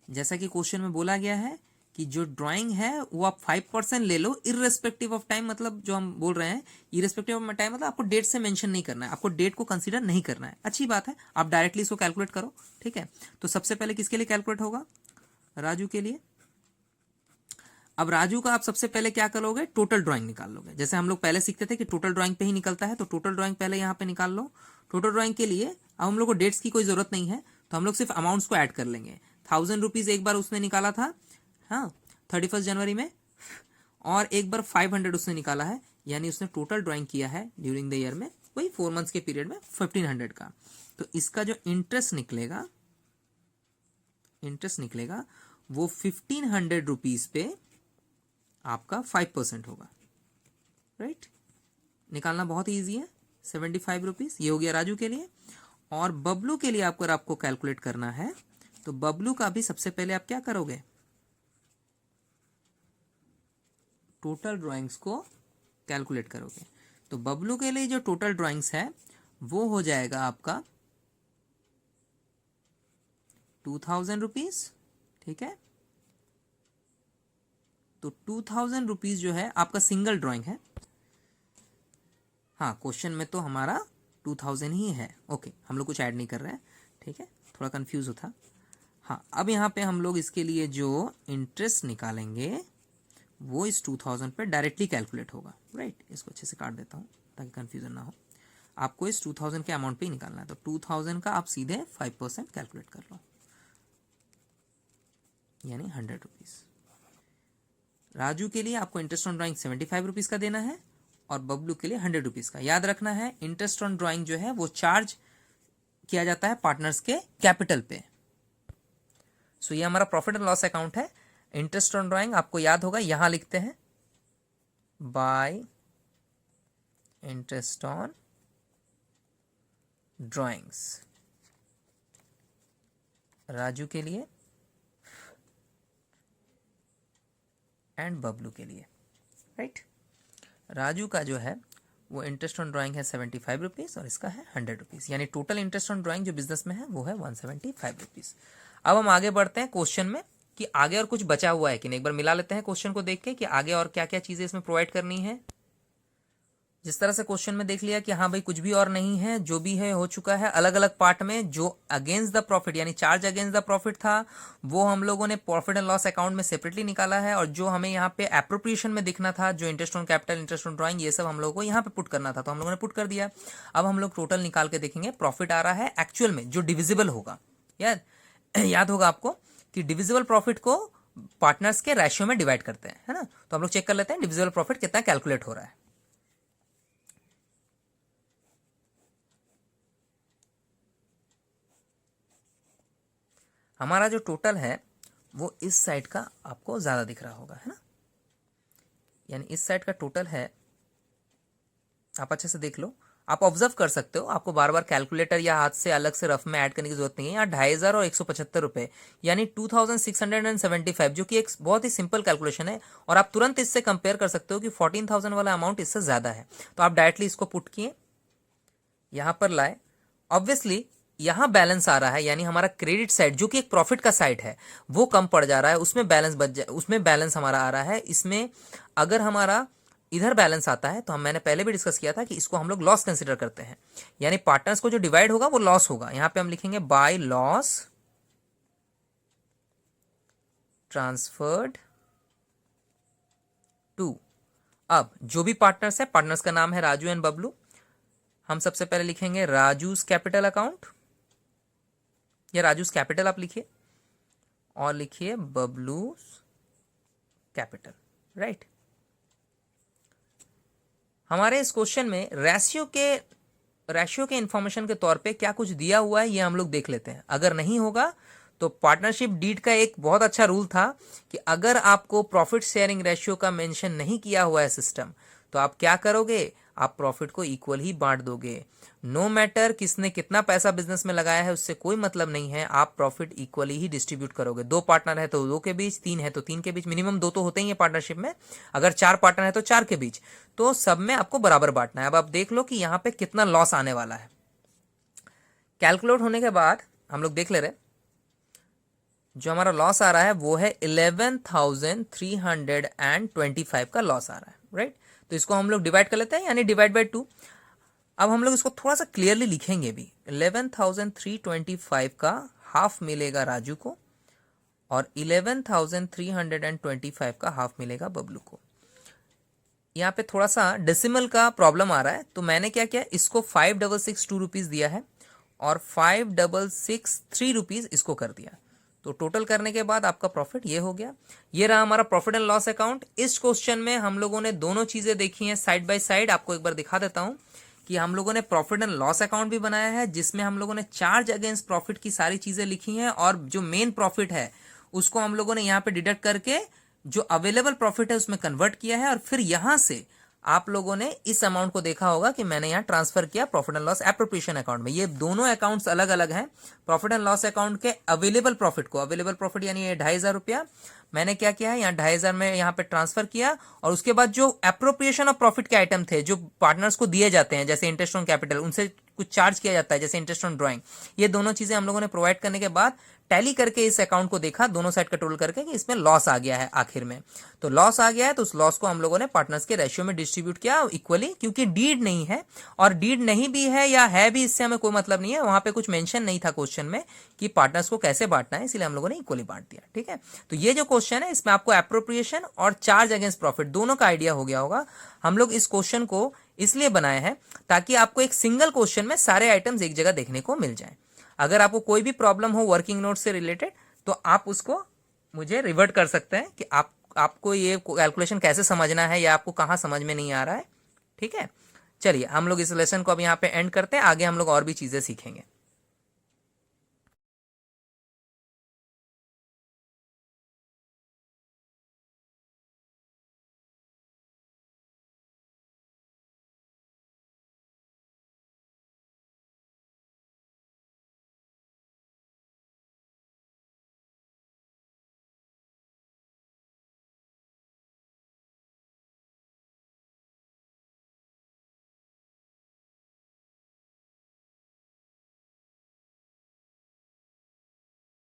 Speaker 2: जैसा कि क्वेश्चन में बोला गया है कि जो ड्राइंग है वो आप 5% ले लो इररेस्पेक्टिव ऑफ टाइम, मतलब जो हम बोल रहे हैं इररेस्पेक्टिव ऑफ टाइम मतलब आपको डेट से मेंशन नहीं करना है, आपको डेट को कंसीडर नहीं करना है। अच्छी बात है, आप डायरेक्टली इसको कैलकुलेट करो, ठीक है। तो सबसे पहले किसके लिए कैलकुलेट होगा? राजू के लिए। अब राजू का आप सबसे पहले क्या करोगे? टोटल ड्राइंग निकाल लोगे। जैसे हम लोग पहले सीखते थे कि टोटल ड्राइंग पे ही निकलता है, तो टोटल ड्राइंग पहले यहाँ पे निकाल लो। टोटल ड्राइंग के लिए अब हम लोग को डेट्स की कोई जरूरत नहीं है, तो हम लोग सिर्फ अमाउंट्स को ऐड कर लेंगे। 1000 रुपीज एक बार उसने निकाला था, हाँ, 31 जनवरी में, और एक बार 500 उसने निकाला है, यानी उसने टोटल ड्राइंग किया है ड्यूरिंग द ईयर में, वही 4 मंथ्स के पीरियड में 1500 का। तो इसका जो इंटरेस्ट निकलेगा वो 1500 रुपीज पे आपका 5% होगा, राइट। निकालना बहुत ईजी है, 75 रुपीज। ये हो गया राजू के लिए। और बबलू के लिए आपको कैलकुलेट करना है, तो बबलू का भी सबसे पहले आप क्या करोगे? टोटल ड्राइंग्स को कैलकुलेट करोगे। तो बबलू के लिए जो टोटल ड्राइंग्स है वो हो जाएगा आपका 2000 रुपीज, ठीक है। तो 2000 रुपीज जो है आपका सिंगल ड्राइंग है। हाँ, क्वेश्चन में तो हमारा 2000 ही है, ओके, हम लोग कुछ ऐड नहीं कर रहे हैं, ठीक है, थोड़ा कंफ्यूज होता। हाँ, अब यहाँ पे हम लोग इसके लिए जो इंटरेस्ट निकालेंगे वो इस 2000 पे डायरेक्टली कैलकुलेट होगा, राइट। इसको अच्छे से काट देता हूँ ताकि कंफ्यूजन ना हो। आपको इस 2000 के अमाउंट पे ही निकालना है, तो 2000 का आप सीधे 5% कैलकुलेट कर लो, यानी 100 रुपीज। राजू के लिए आपको इंटरेस्ट ऑन ड्राइंग 75 रुपीज का देना है, और बबलू के लिए 100 रुपीज का। याद रखना है, इंटरेस्ट ऑन ड्राइंग जो है वो चार्ज किया जाता है पार्टनर्स के कैपिटल पे। सो ये हमारा प्रॉफिट एंड लॉस अकाउंट है। इंटरेस्ट ऑन ड्राइंग आपको याद होगा, यहां लिखते हैं bye interest on drawings Raju के लिए एंड बबलू के लिए, राइट। राजू का जो है वो इंटरेस्ट ऑन ड्राइंग है 75 रुपीज़ और इसका है 100 रुपीज़, यानी टोटल इंटरेस्ट ऑन ड्राइंग जो बिजनेस में है वो है 175 रुपीज़। अब हम आगे बढ़ते हैं क्वेश्चन में कि आगे और कुछ बचा हुआ है कि नहीं। एक बार मिला लेते हैं क्वेश्चन को देख के कि आगे और क्या क्या चीज़ें इसमें प्रोवाइड करनी है। जिस तरह से क्वेश्चन में देख लिया कि हाँ भाई कुछ भी और नहीं है, जो भी है हो चुका है। अलग अलग पार्ट में जो अगेंस्ट द प्रॉफिट यानी चार्ज अगेंस्ट द प्रॉफिट था वो हम लोगों ने प्रॉफिट एंड लॉस अकाउंट में सेपरेटली निकाला है, और जो हमें यहाँ पे एप्रोप्रिएशन में दिखना था, जो interest on capital, interest on drawing, ये सब हम लोगों को यहाँ पे पुट करना था, तो हम लोगों ने पुट कर दिया। अब हम लोग टोटल निकाल के देखेंगे। प्रॉफिट आ रहा है एक्चुअल में जो डिविजिबल होगा, याद होगा आपको कि डिविजिबल प्रॉफिट को पार्टनर्स के रेशियो में डिवाइड करते हैं, है ना। तो हम लोग चेक कर लेते हैं डिविजिबल प्रॉफिट कितना कैलकुलेट हो रहा है। हमारा जो टोटल है वो इस साइड का आपको ज्यादा दिख रहा होगा, है ना, यानी इस साइड का टोटल है। आप अच्छे से देख लो, आप ऑब्जर्व कर सकते हो, आपको बार बार कैलकुलेटर या हाथ से अलग से रफ में ऐड करने की जरूरत नहीं है। यहाँ 2500 और 175 रुपए यानी 2675, जो कि एक बहुत ही सिंपल कैलकुलेशन है, और आप तुरंत इससे कंपेयर कर सकते हो कि 14000 वाला अमाउंट इससे ज्यादा है। तो आप डायरेक्टली इसको पुट किए, यहां पर लाए। ऑब्वियसली यहां बैलेंस आ रहा है, यानी हमारा क्रेडिट साइड जो कि एक प्रॉफिट का साइड है वो कम पड़ जा रहा है, उसमें बैलेंस बच जाए, उसमें बैलेंस हमारा आ रहा है। इसमें अगर हमारा इधर बैलेंस आता है तो मैंने पहले भी डिस्कस किया था कि इसको हम लोग लॉस कंसीडर करते हैं, यानी पार्टनर्स को जो डिवाइड होगा वो लॉस होगा। यहां पे हम लिखेंगे बाय लॉस ट्रांसफर्ड टू। अब जो भी पार्टनर्स है, पार्टनर्स का नाम है राजू एंड बबलू, हम सबसे पहले लिखेंगे राजूज कैपिटल अकाउंट, या राजूज कैपिटल आप लिखिए, और लिखिए बबलूज कैपिटल, राइट। हमारे इस क्वेश्चन में रेशियो के इंफॉर्मेशन के तौर पे क्या कुछ दिया हुआ है ये हम लोग देख लेते हैं। अगर नहीं होगा तो पार्टनरशिप डीड का एक बहुत अच्छा रूल था कि अगर आपको प्रॉफिट शेयरिंग रेशियो का मेंशन नहीं किया हुआ है सिस्टम, तो आप क्या करोगे, आप प्रॉफिट को इक्वल ही बांट दोगे। नो मैटर किसने कितना पैसा बिजनेस में लगाया है, उससे कोई मतलब नहीं है, आप प्रॉफिट इक्वली ही डिस्ट्रीब्यूट करोगे। 2 पार्टनर है तो 2 के बीच, 3 है तो 3 के बीच, मिनिमम 2 तो होते ही है पार्टनरशिप में। अगर 4 पार्टनर है तो 4 के बीच, तो सब में आपको बराबर बांटना है। अब आप देख लो कि यहाँ पे कितना लॉस आने वाला है। कैलकुलेट होने के बाद हम लोग देख ले रहे, जो हमारा लॉस आ रहा है वो है 11,325 का लॉस आ रहा है, राइट। तो इसको हम लोग डिवाइड कर लेते हैं, यानी डिवाइड बाय 2। अब हम लोग इसको थोड़ा सा क्लियरली लिखेंगे भी। 11,325 का हाफ मिलेगा राजू को और 11,325 का हाफ मिलेगा बबलू को। यहाँ पे थोड़ा सा डेसिमल का प्रॉब्लम आ रहा है, तो मैंने क्या किया, इसको 5,662 रुपीज दिया है और 5,663 रुपीज इसको कर दिया। तो टोटल करने के बाद आपका प्रॉफिट ये हो गया। ये रहा हमारा प्रॉफिट एंड लॉस अकाउंट। इस क्वेश्चन में हम लोगों ने दोनों चीजें देखी हैं साइड बाय साइड। आपको एक बार दिखा देता हूं कि हम लोगों ने प्रॉफिट एंड लॉस अकाउंट भी बनाया है, जिसमें हम लोगों ने चार्ज अगेंस्ट प्रॉफिट की सारी चीजें लिखी हैं, और जो मेन प्रॉफिट है उसको हम लोगों ने यहाँ पे डिडक्ट करके जो अवेलेबल प्रॉफिट है उसमें कन्वर्ट किया है। और फिर यहां से आप लोगों ने इस अमाउंट को देखा होगा कि मैंने यहाँ ट्रांसफर किया profit and loss appropriation account में। ये दोनों अकाउंट्स अलग अलग हैं। प्रॉफिट एंड लॉस अकाउंट के अवेलेबल प्रॉफिट को, अवेलेबल प्रॉफिट यानी ये 2,500 रुपया मैंने क्या किया है, यहाँ 2,500 में यहाँ पे ट्रांसफर किया। और उसके बाद जो एप्रोप्रिएशन ऑफ प्रॉफिट के आइटम थे जो पार्टनर्स को दिए जाते हैं, जैसे इंटरेस्ट ऑन कैपिटल, उनसे कुछ चार्ज किया जाता है जैसे इंटरेस्ट ऑन ड्राइंग, ये दोनों चीजें हम लोगों ने प्रोवाइड करने के बाद टैली करके इस अकाउंट को देखा, दोनों साइड का टोटल करके, कि इसमें लॉस आ गया है आखिर में। तो लॉस आ गया है तो उस लॉस को हम लोगों ने पार्टनर्स के रेशियो में डिस्ट्रीब्यूट किया इक्वली, क्योंकि डीड नहीं है, और डीड नहीं भी है या है भी, इससे हमें कोई मतलब नहीं है। वहां पे कुछ मेंशन नहीं था क्वेश्चन में कि पार्टनर्स को कैसे बांटना है, इसलिए हम लोगों ने इक्वली बांट दिया। ठीक है, तो ये जो क्वेश्चन है इसमें आपको एप्रोप्रिएशन और चार्ज अगेंस्ट प्रॉफिट दोनों का आइडिया हो गया होगा। हम लोग इस क्वेश्चन को इसलिए बनाए हैं ताकि आपको एक सिंगल क्वेश्चन में सारे आइटम्स एक जगह देखने को मिल जाए। अगर आपको कोई भी प्रॉब्लम हो वर्किंग नोट से रिलेटेड, तो आप उसको मुझे रिवर्ट कर सकते हैं कि आपको ये कैलकुलेशन कैसे समझना है या आपको कहाँ समझ में नहीं आ रहा है। ठीक है, चलिए हम लोग इस लेसन को अब यहाँ पे एंड करते हैं, आगे हम लोग और भी चीजें सीखेंगे।